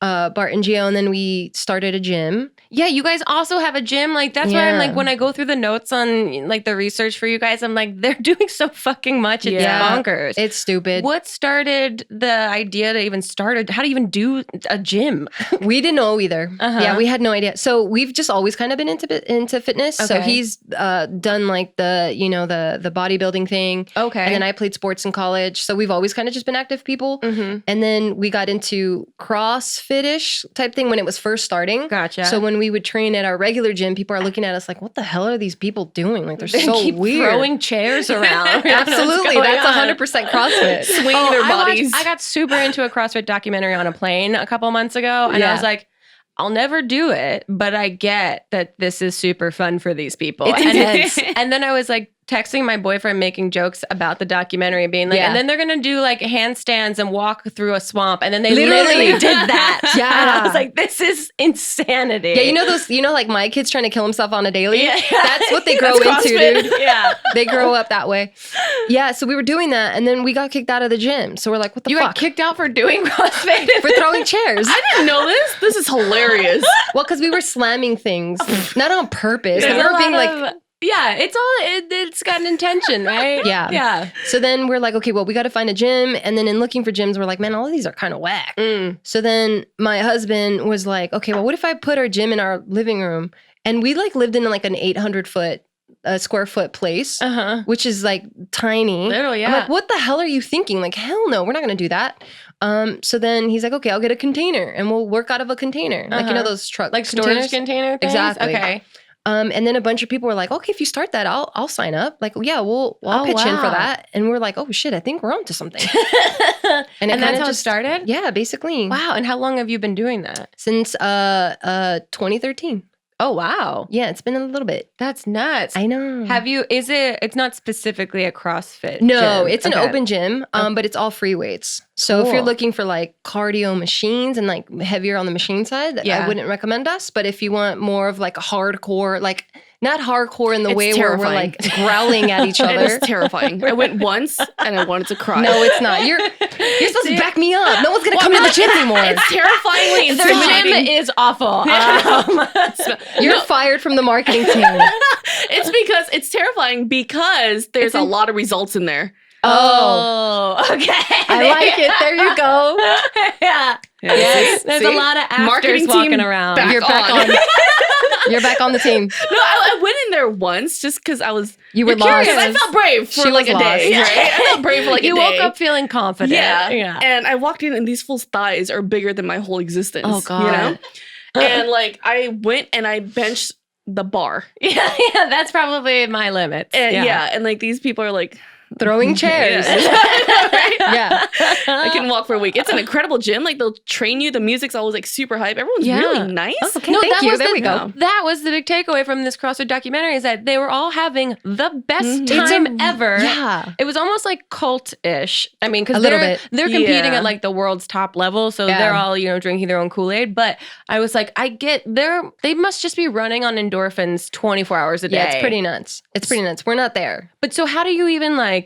Bart and GEO, and then we started a gym. Yeah, you guys also have a gym. Like, that's why I'm like, when I go through the notes on like the research for you guys, I'm like, they're doing so fucking much. It's bonkers. It's stupid. What started the idea to even start? How to even do a gym? We didn't know either. Yeah, we had no idea. So we've just always kind of been into fitness. Okay. So he's done like the bodybuilding thing. Okay. And then I played sports in college. So we've always kind of just been active people. And then we got into CrossFit-ish type thing when it was first starting. Gotcha. So when we would train at our regular gym, people are looking at us like, what the hell are these people doing? Like, they're so keep weird. Throwing chairs around. Absolutely. That's 100% CrossFit. Swinging their bodies. I got super into a CrossFit documentary on a plane a couple months ago. And I was like, I'll never do it, but I get that this is super fun for these people. It's intense. And then I was like texting my boyfriend, making jokes about the documentary, being like, and then they're going to do like handstands and walk through a swamp. And then they literally did that. Yeah. And I was like, this is insanity. Yeah, like my kid's trying to kill himself on a daily. Yeah. That's what they grow into, dude. Yeah. They grow up that way. Yeah, so we were doing that, and then we got kicked out of the gym. So we're like, what the fuck? You got kicked out for doing CrossFit? For throwing chairs. I didn't know this. This is hilarious. Well, because we were slamming things, not on purpose. We were being like... Yeah, it's got an intention, right? Yeah. Yeah. So then we're like, okay, well, we got to find a gym. And then in looking for gyms, we're like, man, all of these are kind of whack. So then my husband was like, okay, well, what if I put our gym in our living room? And we like lived in like an 800 square foot place, which is like tiny. Little, yeah. I'm like, what the hell are you thinking? Like, hell no, we're not going to do that. So then he's like, okay, I'll get a container and we'll work out of a container. Like, those truck like storage container things? Exactly. Okay. And then a bunch of people were like, okay, if you start that, I'll sign up. Like, yeah, I'll pitch in for that. And we're like, oh shit, I think we're onto something. and that's how it started? Yeah, basically. Wow. And how long have you been doing that? Since 2013. Oh, wow. Yeah, it's been a little bit. That's nuts. I know. It's not specifically a CrossFit No, gym. it's an open gym, but it's all free weights. So if you're looking for like cardio machines and like heavier on the machine side, I wouldn't recommend us. But if you want more of like a hardcore, like not hardcore in the way where we're like growling at each other. It is terrifying. I went once and I wanted to cry. No, it's not. You're supposed to back me up. No one's going to come to the gym anymore. It's terrifyingly intimidating. Their gym is awful. You're fired from the marketing team. It's terrifying because there's a lot of results in there. Oh, okay. I like it. There you go. Yeah. Yes. There's a lot of afters marketing walking around. You're back on. You're back on the team. No, I went in there once just because I was. You were lost. I felt brave for like a day. Yeah. Right? I felt brave for like a day. You woke up feeling confident. Yeah. And I walked in and these fools' thighs are bigger than my whole existence. Oh, God. You know? And like I went and I benched the bar. Yeah, that's probably my limit. And like these people are like throwing chairs. Yeah. I can walk for a week. It's an incredible gym. Like they'll train you. The music's always like super hype. Everyone's really nice. Oh, okay, thank you. There we go. That was the big takeaway from this CrossFit documentary is that they were all having the best time ever. Yeah. It was almost like cult-ish. I mean, because they're competing at like the world's top level. So they're all, drinking their own Kool-Aid. But I was like, they must just be running on endorphins 24 hours a day. Yeah, it's pretty nuts. We're not there. But so how do you even like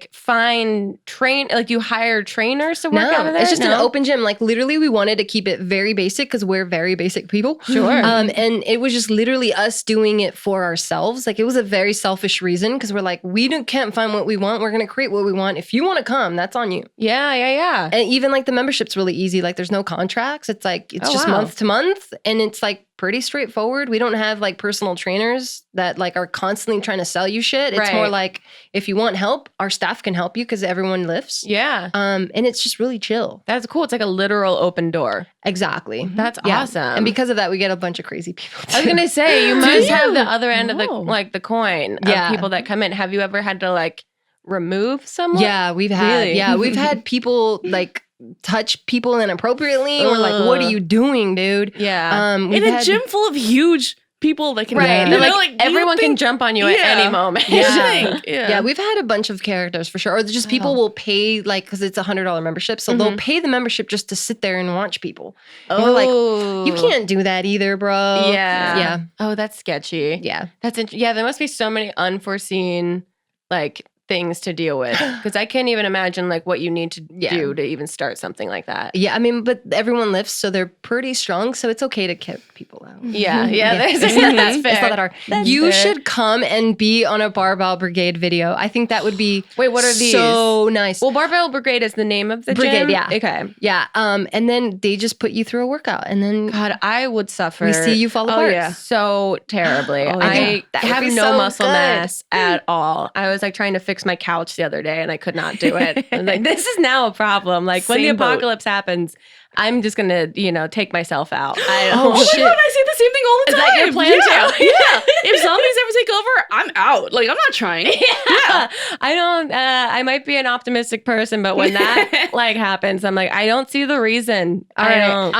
you hire trainers to work out of there? It's just an open gym. Like literally we wanted to keep it very basic because we're very basic people. Sure. And it was just literally us doing it for ourselves. Like it was a very selfish reason because we're like, can't find what we want. We're going to create what we want. If you want to come, that's on you. Yeah. And even like the membership's really easy. Like there's no contracts. It's like, it's just month to month. And it's like pretty straightforward. We don't have like personal trainers that like are constantly trying to sell you shit. It's more like if you want help, our staff can help you because everyone lifts. Yeah. And it's just really chill. That's cool. It's like a literal open door. Exactly. That's awesome. And because of that, we get a bunch of crazy people too. I was going to say, you must have the other end of the coin of people that come in. Have you ever had to like remove someone? Yeah, we've had people like touch people inappropriately. We're like, what are you doing, dude? Yeah. In a gym full of huge people that can Right. you know, Like everyone can jump on you at any moment. Yeah, we've had a bunch of characters for sure. Or just people will pay, like, because it's $100 membership. So they'll pay the membership just to sit there and watch people. And we're like, you can't do that either, bro. Yeah. Oh, that's sketchy. Yeah. Yeah, there must be so many unforeseen, like, things to deal with. Because I can't even imagine, like, what you need to do to even start something like that. Yeah, I mean, but everyone lifts, so they're pretty strong. So it's okay to kick people out. Yeah. That's fair. It's not that hard. You should come and be on a Barbell Brigade video. I think that would be what are these? So nice. Well, Barbell Brigade is the name of the Brigade, gym? yeah. Okay. Yeah. And then they just put you through a workout, and then God, I would suffer. we see you fall apart. yeah. So terribly. I That would have be no so muscle good. mass at all. I was like trying to fix my couch the other day and I could not do it. I was like, this is now a problem. Like when the Same boat. apocalypse happens, I'm just gonna, take myself out. Oh, Oh my shit. God, I say the same thing all the Is time. that your plan too? Yeah. If zombies ever take over, I'm out. Like, I'm not trying. Yeah. I don't, I might be an optimistic person, but when that like happens, I'm like, I don't see the reason. All I right, don't.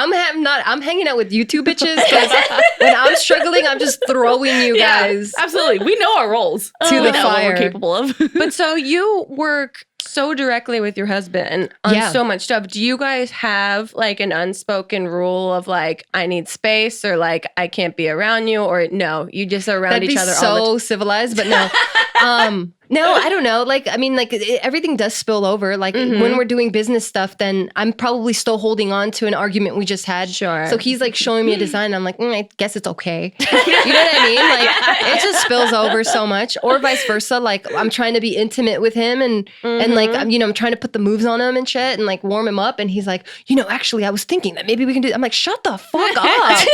I'm hanging out with you two bitches because when I'm struggling, I'm just throwing you guys. Absolutely. We know our roles. To We the know what fire. we're capable of. But so you work so directly with your husband on Yeah. so much stuff. Do you guys have like an unspoken rule of like, I need space or like, I can't be around you, or no, you just are around That'd each be other so all the time? civilized, but no. No, I don't know. Like, I mean, like everything does spill over. Like when we're doing business stuff, then I'm probably still holding on to an argument we just had. Sure. So he's like showing me a design. I'm like, I guess it's okay. You know what I mean? Like it just spills over so much, or vice versa. Like I'm trying to be intimate with him, and like I'm trying to put the moves on him and shit, and like warm him up. And he's like, actually, I was thinking that maybe we can do. I'm like, shut the fuck up.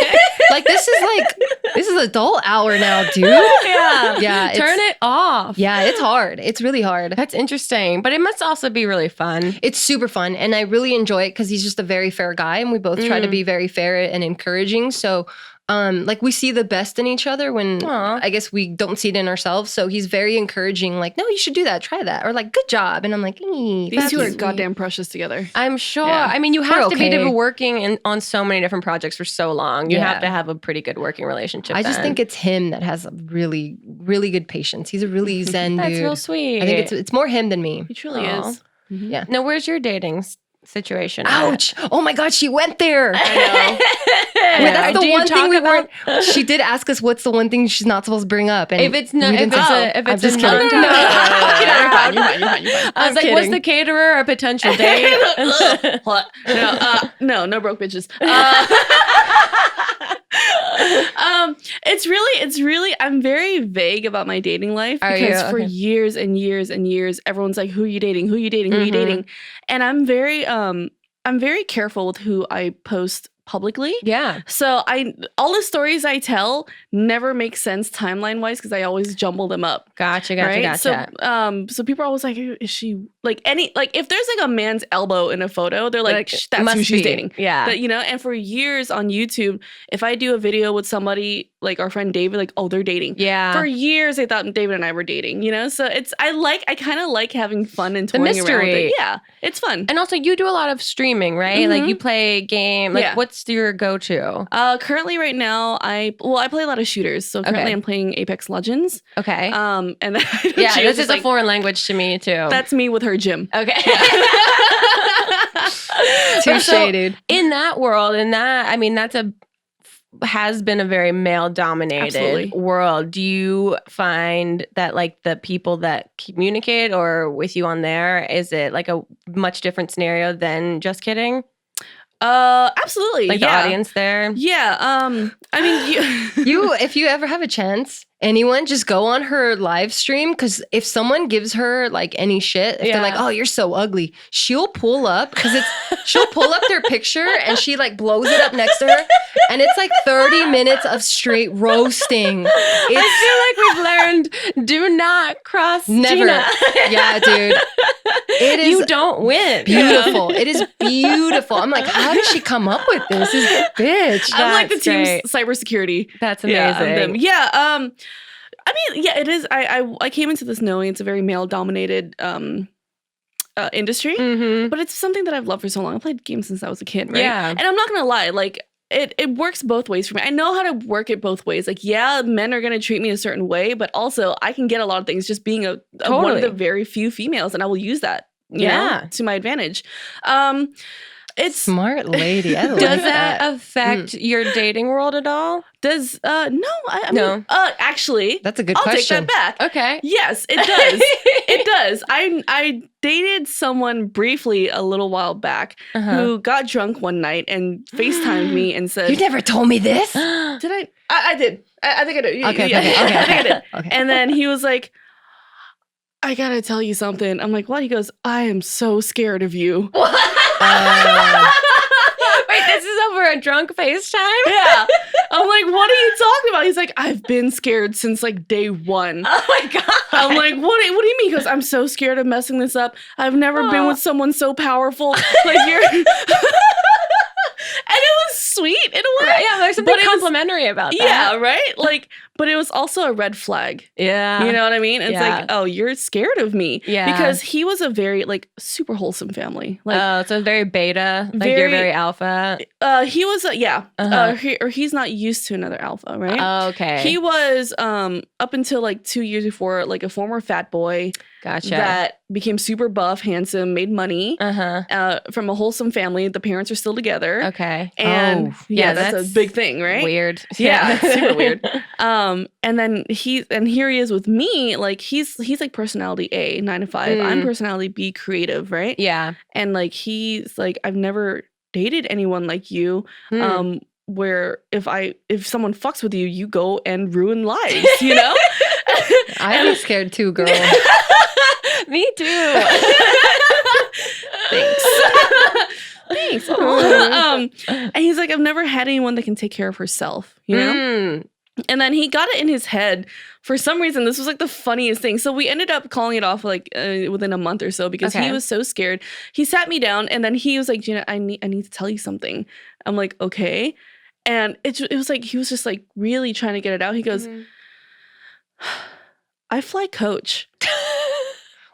Like this is adult hour now, dude. Yeah. Turn it off. Yeah, it's hard. It's really hard. That's interesting, but it must also be really fun. It's super fun, and I really enjoy it because he's just a very fair guy, and we both try to be very fair and encouraging. So, like we see the best in each other when I guess we don't see it in ourselves. So he's very encouraging, like, no, you should do that, try that, or like, good job. And I'm like, These two are goddamn precious together. I'm sure. Yeah. I mean, you have to okay. be working on so many different projects for so long. You have to have a pretty good working relationship. I just think it's him that has a really, really good patience. He's a really zen that's dude. real sweet. I think it's more him than me. He truly Aw. is. Yeah. Now, where's your dating situation? Ouch! Oh my God, she went there. I know. Wait, that's Do the you one talk thing we about- weren't. She did ask us what's the one thing she's not supposed to bring up. And If it's not, we if didn't it's say- a, if I'm it's just a kidding. no, You're fine. You're fine. I was like, what's the caterer? A potential date? What? No broke bitches. It's really, I'm very vague about my dating life Are because you? for Okay. years and years and years, everyone's like, who are you dating? Who are you dating? Who are you dating? And I'm very careful with who I post publicly. Yeah. So all the stories I tell never make sense timeline wise because I always jumble them up. Gotcha. Right. So people are always like, is she like if there's like a man's elbow in a photo, they're like, that's must who she's be. dating. Yeah. But, and for years on YouTube, if I do a video with somebody like our friend David, like, oh, they're dating. Yeah. For years, they thought David and I were dating, So I kind of like having fun and The toying around with mystery. it. Yeah. It's fun. And also, you do a lot of streaming, right? Like you play a game. Like, Yeah. what's your go-to? Currently right now, I play a lot of shooters. So currently I'm playing Apex Legends. Okay. And then Yeah, she this was just is a like, foreign language to me too. that's me with her gym. okay. Touche, dude. In that world, that's has been a very male-dominated Absolutely. world. Do you find that like the people that communicate or with you on there, is it like a much different scenario than Just Kidding? Absolutely. Like the audience there? Yeah. I mean, If you ever have a chance, anyone, just go on her live stream, because if someone gives her like any shit, if they're like, oh, you're so ugly, she'll pull up their picture and she like blows it up next to her, and it's like 30 minutes of straight roasting. I feel like we've learned, do not cross Never. Gina. Yeah, dude. It is You don't win. beautiful. It is beautiful. I'm like, how did she come up with this? This bitch. I'm like the That's team's great. cybersecurity. That's Yeah, I'm amazing. them. Yeah. I mean, yeah, it is. I came into this knowing it's a very male dominated industry, Mm-hmm. but it's something that I've loved for so long. I played games since I was a kid, right? Yeah. And I'm not gonna lie, like, it works both ways for me. I know how to work it both ways. Like, yeah, men are going to treat me a certain way, but also I can get a lot of things just being one of the very few females, and I will use that, you know, to my advantage. It's smart lady. I like Does that affect your dating world at all? Does no, I mean, actually, that's a good I'll question. take that back. Okay. Yes, it does. It does. I dated someone briefly a little while back who got drunk one night and FaceTimed me and said, "You never told me this." Did I? I did. I think I did. Okay. I think I did. Okay. And then he was like, I gotta tell you something. I'm like, what? He goes, I am so scared of you. Wait, this is over a drunk FaceTime? Yeah. I'm like, what are you talking about? He's like, I've been scared since like day one. Oh my God. I'm like, what do you mean? He goes, I'm so scared of messing this up. I've never been with someone so powerful. Like you're and it was sweet in a way. Right, yeah, there's something complimentary about that. Yeah, right? Like, but it was also a red flag. Yeah. You know what I mean? It's like, oh, you're scared of me. Yeah. Because he was a very, like, super wholesome family. Like, so very beta. Like you're very alpha. He was, he's not used to another alpha, right? Oh, okay. He was, up until like 2 years before, like a former fat boy. Gotcha. That became super buff, handsome, made money from a wholesome family. The parents are still together. Okay. And that's a big thing, right? Weird. Yeah, it's super weird. And then here he is with me. Like he's like personality A, 9 to 5. I'm personality B, creative, right? Yeah. And like he's like, I've never dated anyone like you. Where if someone fucks with you, you go and ruin lives, you know? I'd be scared too, girl. Me too. Thanks. And he's like, I've never had anyone that can take care of herself, you know? And then he got it in his head for some reason. This was like the funniest thing. So we ended up calling it off like within a month or so because he was so scared. He sat me down and then he was like, Gina, I need to tell you something. I'm like, okay. And it was like, he was just like really trying to get it out. He goes, I fly coach.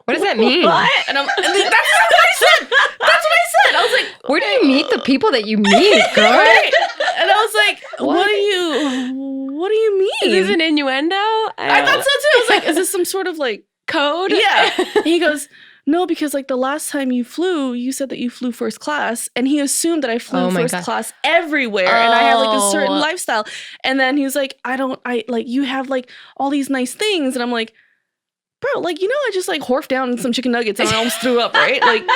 What does that mean? What? And that's what I said. That's what I said. I was like, where do you meet the people that you meet, girl? Right? And I was like, what do you mean? Is this an innuendo? I thought so too. I was like, is this some sort of like code? Yeah. And he goes, no, because like the last time you flew, you said that you flew first class, and he assumed that I flew first class everywhere, and I have like a certain lifestyle. And then he was like, I like you have like all these nice things, and I'm like, bro, like, you know, I just like horfed down some chicken nuggets and I almost threw up, right? Like,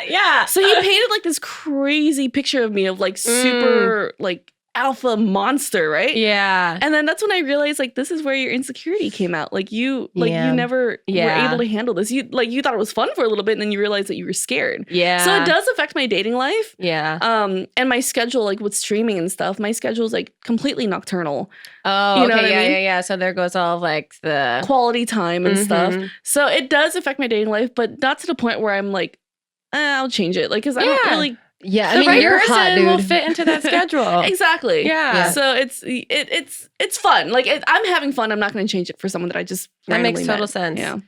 yeah. So he painted like this crazy picture of me of like super like alpha monster, right? Yeah. And then that's when I realized like this is where your insecurity came out. Like you never were able to handle this. You thought it was fun for a little bit and then you realized that you were scared. Yeah. So it does affect my dating life. Yeah. And my schedule, like with streaming and stuff, my schedule is like completely nocturnal. Oh, you know okay. what I mean? Yeah. So there goes all of like the quality time and stuff. So it does affect my dating life, but not to the point where I'm like, I'll change it. Like, cause I don't really. Yeah, the right you're person hot, dude. will fit into that schedule. Exactly. Yeah. So it's fun. Like I'm having fun. I'm not going to change it for someone that I just that makes total met. sense. Yeah.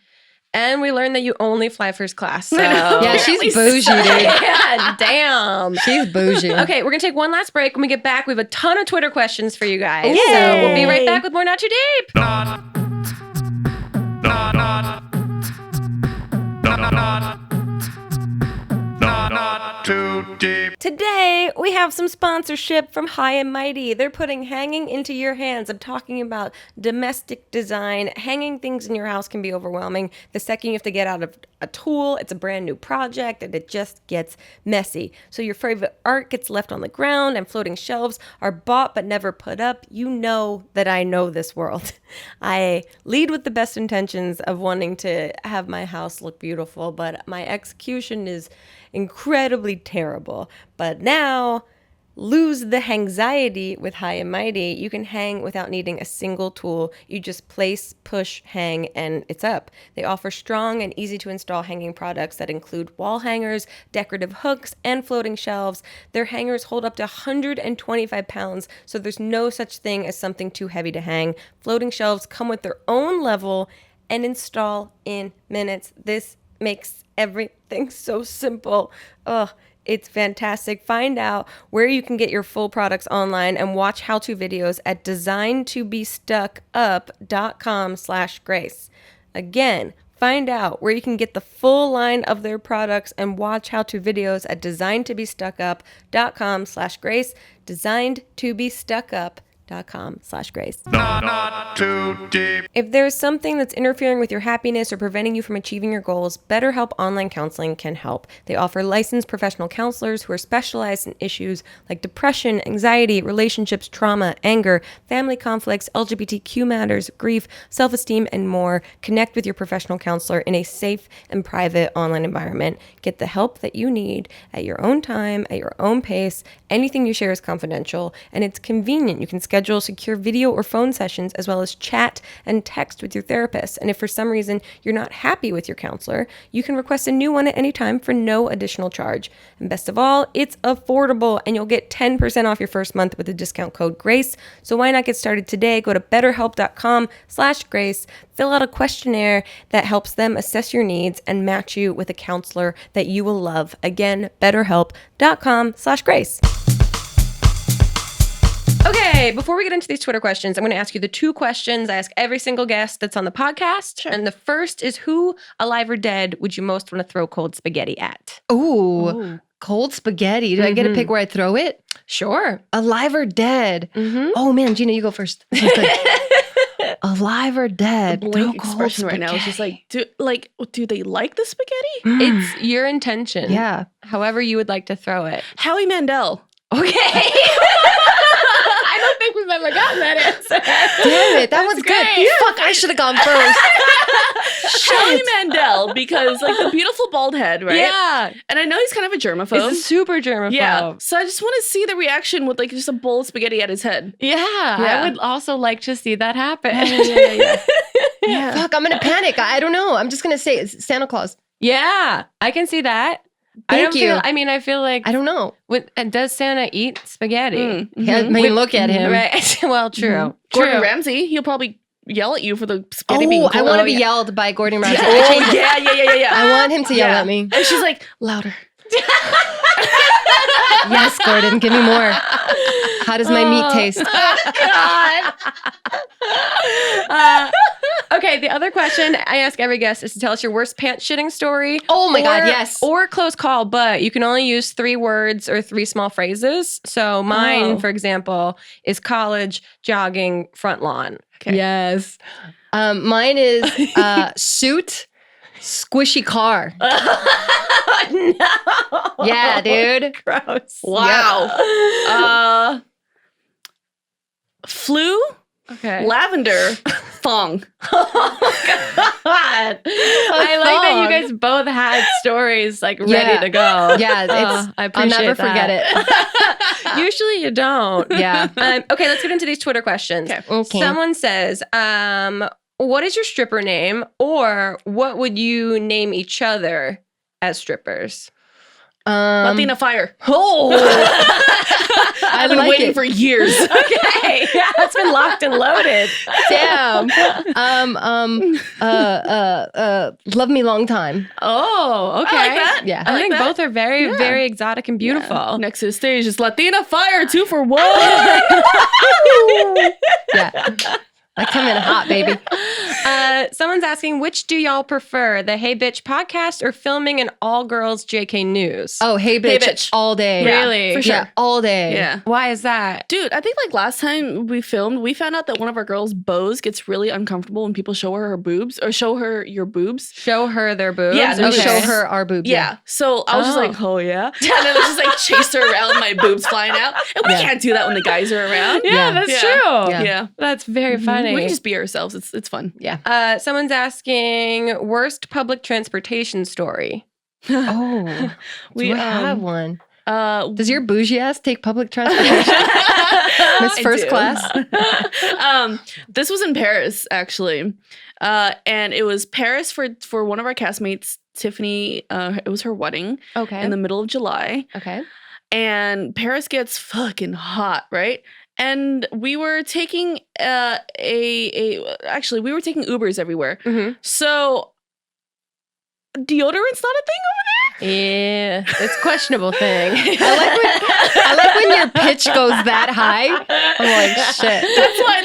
And we learned that you only fly first class. So. Yeah, she's bougie, dude. Yeah, damn. She's bougie. Okay, we're going to take one last break. When we get back, we have a ton of Twitter questions for you guys. Yay. So we'll be right back with more Not Too Deep. Not too deep. Today, we have some sponsorship from High and Mighty. They're putting hanging into your hands. I'm talking about domestic design. Hanging things in your house can be overwhelming. The second you have to get out of a tool, it's a brand new project, and it just gets messy. So your favorite art gets left on the ground, and floating shelves are bought but never put up. You know that I know this world. I lead with the best intentions of wanting to have my house look beautiful, but my execution is incredibly terrible. But now, lose the anxiety with High and Mighty. You can hang without needing a single tool. You just place, push, hang, and it's up. They offer strong and easy to install hanging products that include wall hangers, decorative hooks, and floating shelves. Their hangers hold up to 125 pounds, so there's no such thing as something too heavy to hang. Floating shelves come with their own level and install in minutes. This makes everything so simple. Ugh, It's fantastic. Find out where you can get your full products online and watch how-to videos at designtobestuckup.com/grace. Again, find out where you can get the full line of their products and watch how-to videos at designtobestuckup.com/grace. designtobestuckup.com/grace. Not too deep. If there's something that's interfering with your happiness or preventing you from achieving your goals, BetterHelp Online Counseling can help. They offer licensed professional counselors who are specialized in issues like depression, anxiety, relationships, trauma, anger, family conflicts, LGBTQ matters, grief, self-esteem, and more. Connect with your professional counselor in a safe and private online environment. Get the help that you need at your own time, at your own pace. Anything you share is confidential, and it's convenient. You can schedule secure video or phone sessions, as well as chat and text with your therapist. And if for some reason you're not happy with your counselor, you can request a new one at any time for no additional charge. And best of all, it's affordable, and you'll get 10% off your first month with the discount code GRACE. So why not get started today? Go to betterhelp.com/grace, fill out a questionnaire that helps them assess your needs and match you with a counselor that you will love. Again, betterhelp.com/grace. Okay, before we get into these Twitter questions, I'm going to ask you the two questions I ask every single guest that's on the podcast. Sure. And the first is, who, alive or dead, would you most want to throw cold spaghetti at? Ooh, cold spaghetti. Do I get to pick where I throw it? Sure. Alive or dead? Oh man, Gina, you go first. Alive or dead? The blank expression right now is just like, do they like the spaghetti? It's your intention. Yeah. However you would like to throw it. Howie Mandel. Okay. I don't think we've ever gotten that answer. Damn it, that was good. Yeah. Fuck, I should have gone first. Howie Mandel, because like the beautiful bald head, right? Yeah. And I know he's kind of a germaphobe. He's a super germaphobe. Yeah. So I just want to see the reaction with like just a bowl of spaghetti at his head. Yeah. I would also like to see that happen. Yeah. Fuck, I'm gonna panic. I don't know. I'm just gonna say it's Santa Claus. Yeah, I can see that. Thank you. I feel like I don't know. Does Santa eat spaghetti? I mean, look at him. Right. Well, true. Gordon Ramsay, he'll probably yell at you for the spaghetti being cold. I want to be yelled by Gordon Ramsay. Yeah. I want him to yell at me. And she's like, louder. Yes, Gordon, give me more. How does my meat taste? God. Okay, the other question I ask every guest is to tell us your worst pants shitting story. Oh my God, yes. Or close call, but you can only use 3 words or 3 small phrases. So mine, for example, is college, jogging, front lawn. Okay. Yes. Mine is suit, squishy car. No. Yeah, dude. Gross. Wow. Flu. Okay. Lavender. Thong. Oh my God. I like that you guys both had stories like ready to go. Yeah, I appreciate I'll never forget it. Usually you don't. Yeah. Okay, let's get into these Twitter questions. Okay. Someone says, what is your stripper name? Or what would you name each other as strippers? Latina Fire. Oh. I've been waiting for years. Okay. Yeah, it's been locked and loaded. Damn. Love me long time. Oh, okay. I like that. Yeah. I think both are very, very exotic and beautiful. Yeah. Next to the stage is Latina Fire 2 for 1. Yeah. I come in hot, baby. Someone's asking, which do y'all prefer, the Hey Bitch podcast or filming an all-girls JK News? Oh, hey bitch, all day. Really? For sure. Yeah, all day. Yeah. Why is that? Dude, I think like last time we filmed, we found out that one of our girls, Bose, gets really uncomfortable when people show her boobs or show her your boobs. Show her their boobs? Yeah, We okay. show her our boobs. Yeah. So I was just like, oh yeah. And then I just like chased her around, my boobs flying out. And we can't do that when the guys are around. Yeah, that's true. Yeah. That's very funny. We can just be ourselves. It's fun. Yeah. Someone's asking, worst public transportation story. Oh, we have one. Does your bougie ass take public transportation? Miss I First do. Class? This was in Paris, actually. And it was Paris for one of our castmates, Tiffany. It was her wedding in the middle of July. Okay. And Paris gets fucking hot, right? And we were taking actually we were taking Ubers everywhere. Mm-hmm. So deodorant's not a thing over there? Yeah, it's a questionable thing. I like when your pitch goes that high. I'm like, shit.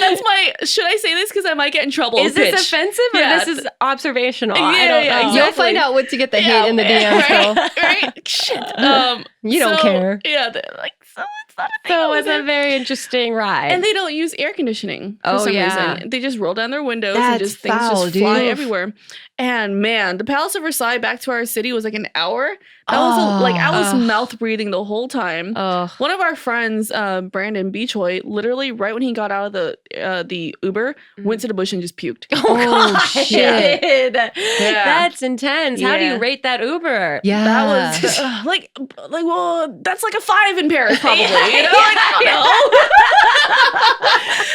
That's my. Should I say this because I might get in trouble? Is this pitch. offensive or Yeah. this is observational? I Yeah, don't yeah, know. exactly. You'll find out what to get the hate in the DMs, though. right? Shit. You don't care. Yeah, like so it's not a thing. So it over was there. a very interesting ride. And they don't use air conditioning for Oh, some yeah. reason. They just roll down their windows and That's just things foul, just fly dude. everywhere. And man, the Palace of Versailles back to our city was like an hour. That was like I was mouth breathing the whole time. One of our friends, Brandon Beachoy, literally right when he got out of the Uber, went to the bush and just puked. Oh, shit. Yeah. That's intense. How do you Yeah. rate that Uber? Yeah. That was well, that's like a 5 in Paris, probably. You know, like, I don't know.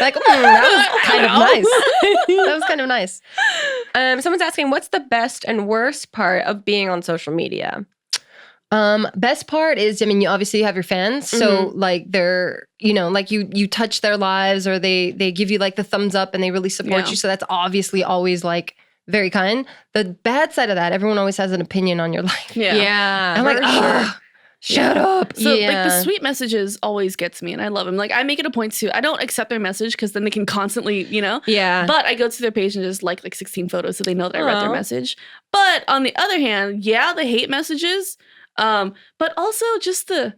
Like, that was kind of nice. That was kind of nice. Someone's asking, what's the best and worst part of being on social media? Best part is, I mean, you obviously have your fans. So like they're, you know, like you touch their lives or they give you like the thumbs up and they really support you. So that's obviously always like very kind. The bad side of that, everyone always has an opinion on your life. Yeah. I'm like, for "Ugh, shut up. So like the sweet messages always gets me and I love them. Like I make it a point to, I don't accept their message because then they can constantly, you know. Yeah. But I go to their page and just like 16 photos so they know that I read their Aw. message. But on the other hand, yeah, the hate messages, but also just the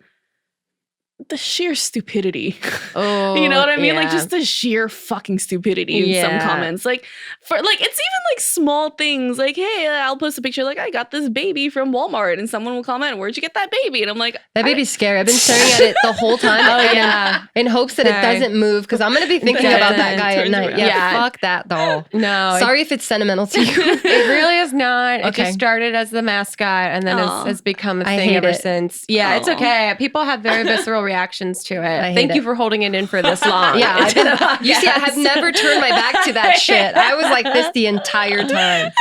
sheer stupidity. Oh, You know what I mean? Like yeah. just the sheer fucking stupidity in Yeah. some comments. Like for like it's even like small things. Like, hey, I'll post a picture like I got this baby from Walmart and someone will comment, where'd you get that baby? And I'm like, That baby's scary. I've been staring at it the whole time. yeah. In hopes that it Okay. doesn't move because I'm going to be thinking about that guy at Turns night. around. Yeah, Yeah. fuck that doll. No. Sorry if it's sentimental to you. It really is not. It Okay. just started as the mascot and then Aw. has become a I thing hate ever it. since. Yeah, it's Aw. okay. People have very visceral reactions to it. I hate Thank you it. for holding it in for this long. Yeah, It's been a podcast. you see, I have never turned my back to that shit. I was like this the entire time.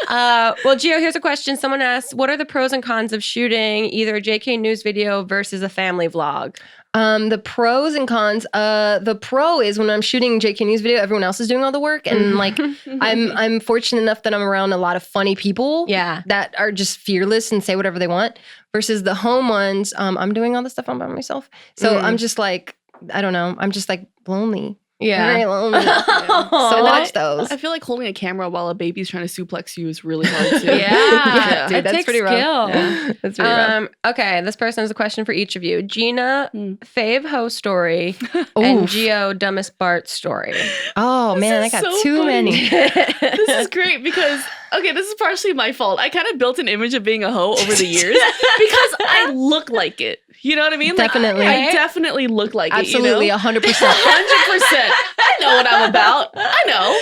Well, Gio, here's a question. Someone asked, what are the pros and cons of shooting either a JK News video versus a family vlog? The pros and cons. The pro is when I'm shooting JK News video, everyone else is doing all the work, and like I'm fortunate enough that I'm around a lot of funny people. Yeah. that are just fearless and say whatever they want. Versus the home ones, I'm doing all the stuff all by myself, so I'm just like I don't know. I'm just like lonely. Very lonely. So watch those. I feel like holding a camera while a baby's trying to suplex you is really hard too. Yeah, Dude, it that's takes pretty rough. skill. Yeah, that's pretty rough. Okay, this person has a question for each of you. Gina, fave ho story, and Oof. Gio, dumbest Bart story. Oh man, I is got so too funny. many. This is great because okay, this is partially my fault. I kind of built an image of being a hoe over the years because I look like it. You know what I mean? Like, Definitely. I definitely look like Absolutely, it. 100%. 100%. I know what I'm about. I know.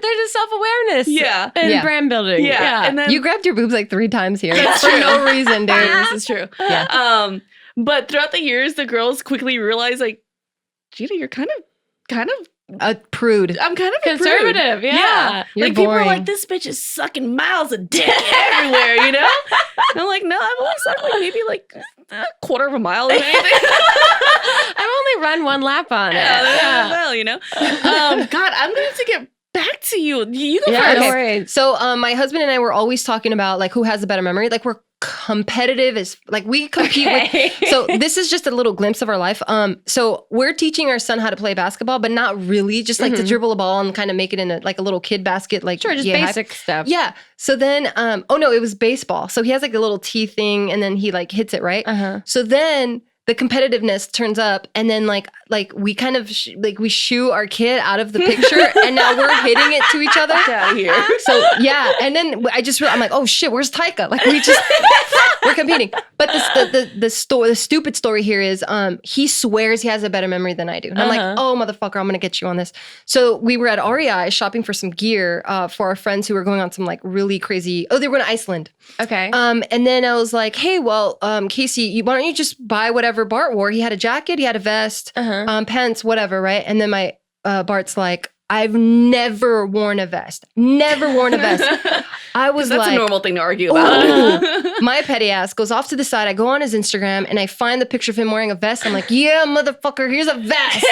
There's a self-awareness Yeah. and Yeah. brand building. Yeah. And then You grabbed your boobs like 3 times here That's for true. no reason, dude. this is true. Yeah. But throughout the years, the girls quickly realized, like, Gina, you're kind of. A prude. I'm kind of a prude. Conservative, yeah. You're Like people are boring. like, this bitch is sucking miles of dick everywhere, you know? And I'm like, no, I've only sucked like maybe like a quarter of a mile or anything. I've only run one lap on it. Yeah. Well, you know. God, I'm gonna have to get back to you. You go Yeah, first. no worries. So my husband and I were always talking about like who has the better memory. Like we're competitive as like we compete with. So this is just a little glimpse of our life. So we're teaching our son how to play basketball, but not really, just like to dribble a ball and kind of make it in like a little kid basket. Like Sure, just yeah, basic stuff. Yeah. So then, oh no, it was baseball. So he has like a little tee thing and then he like hits it, right? Uh-huh. So then the competitiveness turns up and then like we kind of like we shoo our kid out of the picture and now we're hitting it to each other. Get out of here. So yeah, and then I'm like, oh shit, where's Taika? Like we're competing. But the stupid story here is he swears he has a better memory than I do. And I'm like, oh motherfucker, I'm gonna get you on this. So we were at REI shopping for some gear for our friends who were going on some like really crazy. Oh, they were going to Iceland. Okay. And then I was like, hey, well, Casey, why don't you just buy whatever Bart wore? He had a jacket, he had a vest, pants, whatever, right? And then my Bart's like, I've never worn a vest. Never worn a vest. I was That's like, a normal thing to argue about. ooh. My petty ass goes off to the side. I go on his Instagram and I find the picture of him wearing a vest. I'm like, yeah, motherfucker, here's a vest.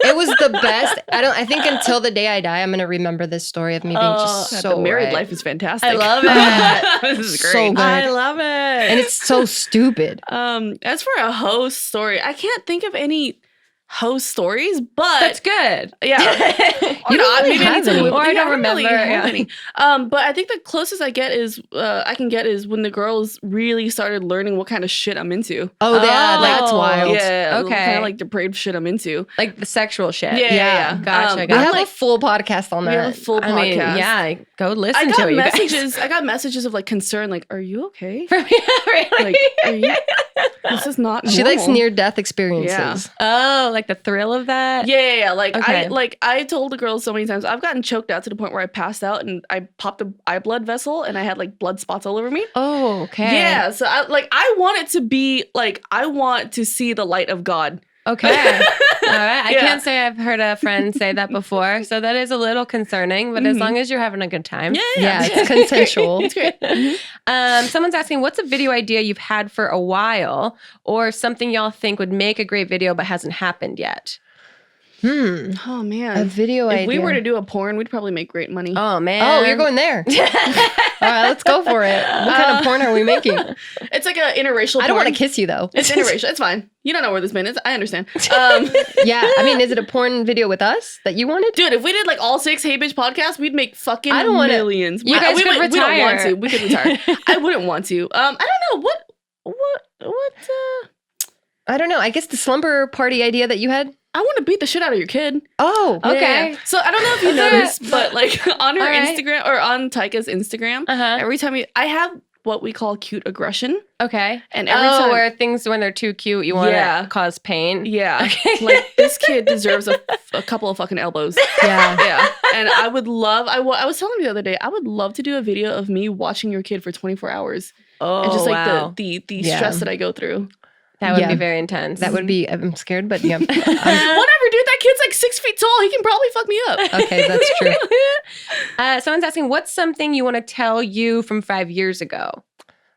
It was the best. I think until the day I die, I'm gonna remember this story of me being just so the married right. life is fantastic. I love it. This is great. So good. I love it. And it's so stupid. As for a host story, I can't think of any host stories, but That's good. yeah, You don't really have any. Or I don't remember, have yeah. any. But I think the closest I can get is when the girls really started learning what kind of shit I'm into. Oh, yeah, Oh. that's wild. Yeah, Okay. kind of like depraved shit I'm into. Like the sexual shit. Yeah. Gotcha. We gotcha. have a full podcast on We have a that. full I mean, podcast. yeah, go listen I to got it, you guys. messages. I got messages of like concern, like, "Are you okay? Really? Like, are you, this is not." She likes normal." near-death experiences. Oh, like the thrill of that? Yeah. Like Okay. I told the girls so many times. I've gotten choked out to the point where I passed out and I popped a eye blood vessel and I had like blood spots all over me. Oh, okay. Yeah. So I want it to be like I want to see the light of God. Okay. All right. I Yeah. can't say I've heard a friend say that before, so that is a little concerning, but as long as you're having a good time. Yeah, it's consensual. It's great. Someone's asking, what's a video idea you've had for a while or something y'all think would make a great video but hasn't happened yet? Oh man. A video if idea. we were to do a porn, we'd probably make great money. Oh, man. Oh, you're going there. All right, let's go for it. What kind of porn are we making? It's like an interracial porn. I don't want to kiss you, though. It's interracial. It's fine. You don't know where this man is. I understand. Yeah, I mean, is it a porn video with us that you wanted? Dude, if we did like all 6 Hey Bitch podcasts, we'd make fucking I don't wanna- millions. You guys could we don't want retire. to. We could retire. I wouldn't want to. I don't know. What I don't know. I guess the slumber party idea that you had. I want to beat the shit out of your kid. Oh, Okay. Yeah. So I don't know if you Okay. noticed, but like on her All right. Instagram or on Taika's Instagram, Uh-huh. every time I have what we call cute aggression. Okay. And every time where things, when they're too cute, you want Yeah. to cause pain. yeah, like this kid deserves a couple of fucking elbows. yeah. Yeah, and I would love. I was telling you the other day, I would love to do a video of me watching your kid for 24 hours, Oh, and just like wow. the Yeah. stress that I go through. That would Yeah. be very intense. That would be, I'm scared, but yeah. Whatever, dude. That kid's like 6 feet tall. He can probably fuck me up. Okay, that's true. Someone's asking, what's something you want to tell you from 5 years ago?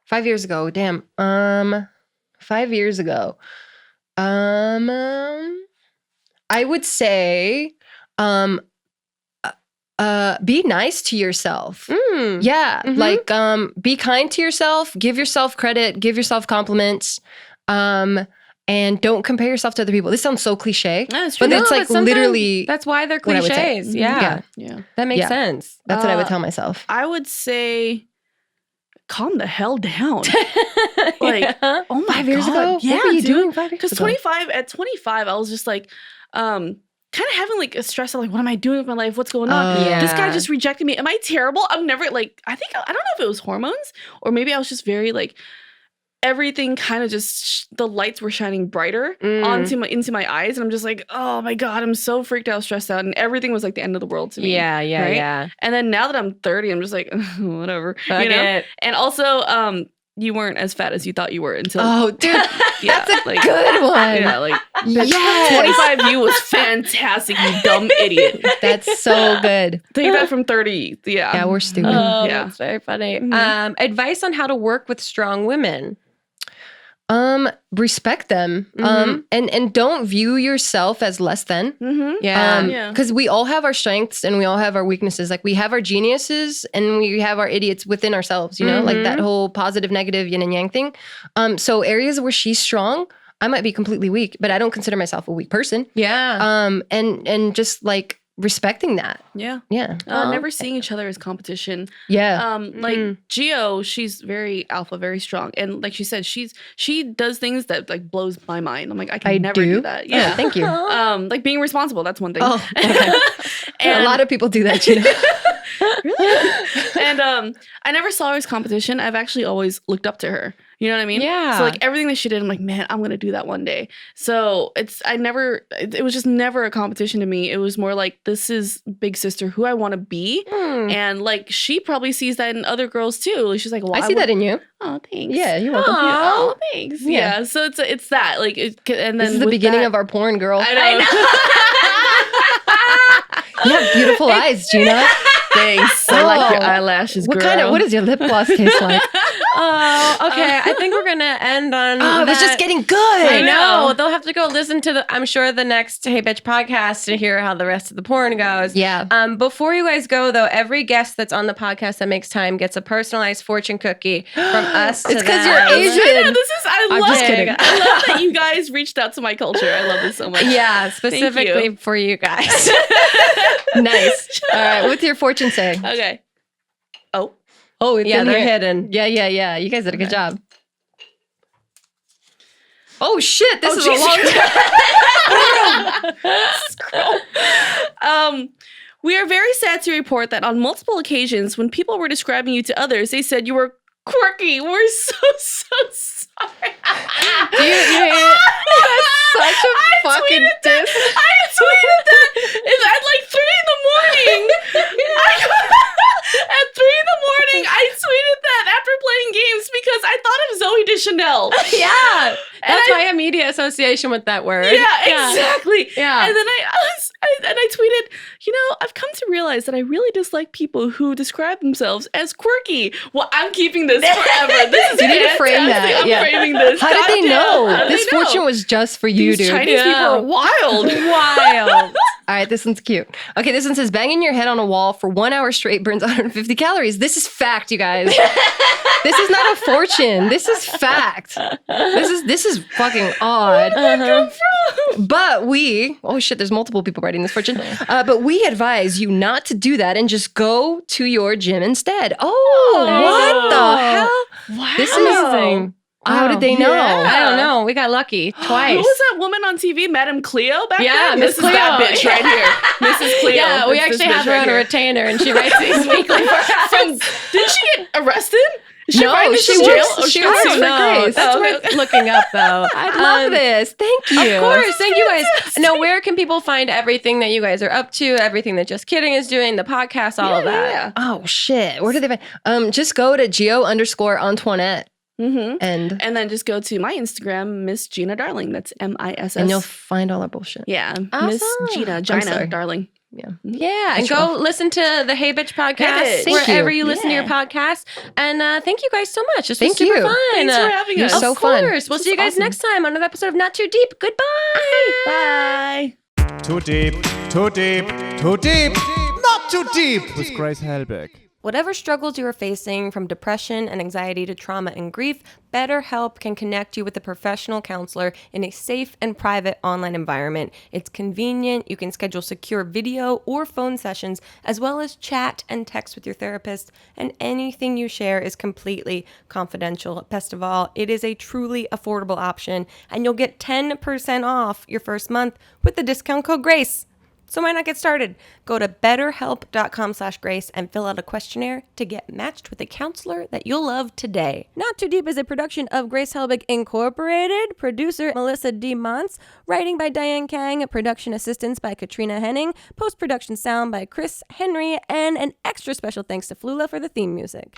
5 years ago, damn. 5 years ago. I would say, be nice to yourself. Yeah, Mhm. like be kind to yourself, give yourself credit, give yourself compliments, and don't compare yourself to other people. This sounds so cliche, That's but true. it's like sometimes literally that's why they're what I would say. cliches. Yeah. Yeah. That makes Yeah. sense. that's what I would tell myself. I would say, calm the hell down. Like, Yeah. oh my 5 years God. ago, Yeah, what were you dude. doing 5 years Because ago? 25, I was just like, kind of having like a stress of like, what am I doing with my life? What's going on? Yeah. This guy just rejected me. Am I terrible? I'm never like, I don't know if it was hormones or maybe I was just very like, everything kind of just, the lights were shining brighter into my eyes. And I'm just like, oh my God, I'm so freaked out, stressed out. And everything was like the end of the world to me. Yeah, right? yeah. And then now that I'm 30, I'm just like, whatever. Fuck you know? it. And also, you weren't as fat as you thought you were until Oh, dude, yeah, that's a like, good one. yeah, like Yes. 25 you was fantastic, you dumb idiot. That's so good. Take that from 30. Yeah. Yeah, we're stupid. Oh, Yeah. that's very funny. Mhm. Advice on how to work with strong women. Respect them. Mhm. And don't view yourself as less than. Mm-hmm. Yeah. Yeah. Because we all have our strengths and we all have our weaknesses. Like we have our geniuses and we have our idiots within ourselves, you know, like that whole positive, negative, yin and yang thing. So areas where she's strong, I might be completely weak, but I don't consider myself a weak person. Yeah. And just like respecting that. Yeah. Yeah. Never seeing each other as competition. Yeah. Like GEO, she's very alpha, very strong. And like she said, she does things that like blows my mind. I'm like, I can never do that. Yeah. Yeah. Thank you. Like being responsible, that's one thing. Oh, okay. And a lot of people do that, you know. and I never saw her as competition. I've actually always looked up to her. You know what I mean? Yeah. So like everything that she did, I'm like, man, I'm gonna do that one day. So it was just never a competition to me. It was more like, this is big sister who I want to be, and like she probably sees that in other girls too. She's like, well, I see that in you. Oh, thanks. Yeah, you're welcome. Oh, thanks. Yeah. Yeah. So it's that like, and then This is the with beginning that- of our porn, girl. I You have beautiful eyes, Gina. Thanks. I like your Oh. eyelashes, What girl. what does your lip gloss taste like? Okay. I think we're gonna end on. Oh, it was that. just getting good. I know. They'll have to go listen to I'm sure the next Hey Bitch podcast to hear how the rest of the porn goes. Yeah. Before you guys go though, every guest that's on the podcast that makes time gets a personalized fortune cookie from us. It's because them. you're Asian. I know, I I'm love just it. kidding. I love that you guys reached out to my culture. I love this so much. Yeah, specifically for you guys. Nice. All right. What's your fortune saying? Okay. Oh, it's Yeah, in they're here. hidden. Yeah. You guys did a good job. Oh shit! This is a geez. long time. We are very sad to report that on multiple occasions, when people were describing you to others, they said you were quirky. We're so sorry. That's such a fucking diss. I tweeted that at like 3 in the morning. At 3 in the morning, I tweeted that after playing games because I thought of Zoe Deschanel. Yeah. That's my immediate association with that word. Yeah, exactly. Yeah. And then I tweeted, I've come to realize that I really dislike people who describe themselves as quirky. Well, I'm keeping this forever. This is You need to frame fantastic. that. I'm Yeah. framing this. How did they Goddamn. know? How did This they know? fortune was just for you, These dude. Chinese people are wild. Wild. All right, this one's cute. Okay, this one says banging your head on a wall for 1 hour straight burns 150 calories. This is fact, you guys. This is not a fortune. This is fact. This is fucking odd. But oh shit, there's multiple people writing this fortune. But we advise you not to do that and just go to your gym instead. What the hell? Wow. This is amazing. How did they know? Yeah. I don't know. We got lucky twice. Who was that woman on TV, Madame Cleo back Yeah, then? Miss This is that Cleo. bitch right here. Mrs. Cleo. Yeah, we It's this actually have bitch her right on a here. retainer and she writes these weekly for us. Did she get arrested? Is she No, writing this she in works- jail? Oh, she works works in for jail. Grace. That's Oh, worth okay. looking up though. I love this. Thank you. Of course. Thank you guys. Now, where can people find everything that you guys are up to, everything that Just Kidding is doing, the podcast, all of that? Yeah. Oh shit. Where do they find? Just go to GEO_Antoinette Mm-hmm. and And then just go to my Instagram, Miss Gina Darling. That's MISS. and you'll find all our bullshit. Yeah, Miss Awesome. Gina sorry. Darling. Yeah. Yeah, and go listen to the Hey Bitch podcast Hey Bitch. Thank wherever you. you listen to your Yeah. podcast. And thank you guys so much. This was Thank super you. fun. Thanks for having you're us. so of fun. course. We'll This see you is guys awesome. next time on another episode of Not Too Deep. Goodbye. Bye. Too deep, too deep, too deep, not too deep with Grace Helbig. Whatever struggles you are facing, from depression and anxiety to trauma and grief, BetterHelp can connect you with a professional counselor in a safe and private online environment. It's convenient. You can schedule secure video or phone sessions, as well as chat and text with your therapist, and anything you share is completely confidential. Best of all, it is a truly affordable option, and you'll get 10% off your first month with the discount code GRACE. So why not get started? Go to betterhelp.com/grace and fill out a questionnaire to get matched with a counselor that you'll love today. Not Too Deep is a production of Grace Helbig Incorporated, producer Melissa D. Montz, writing by Diane Kang, production assistance by Katrina Henning, post-production sound by Chris Henry, and an extra special thanks to Flula for the theme music.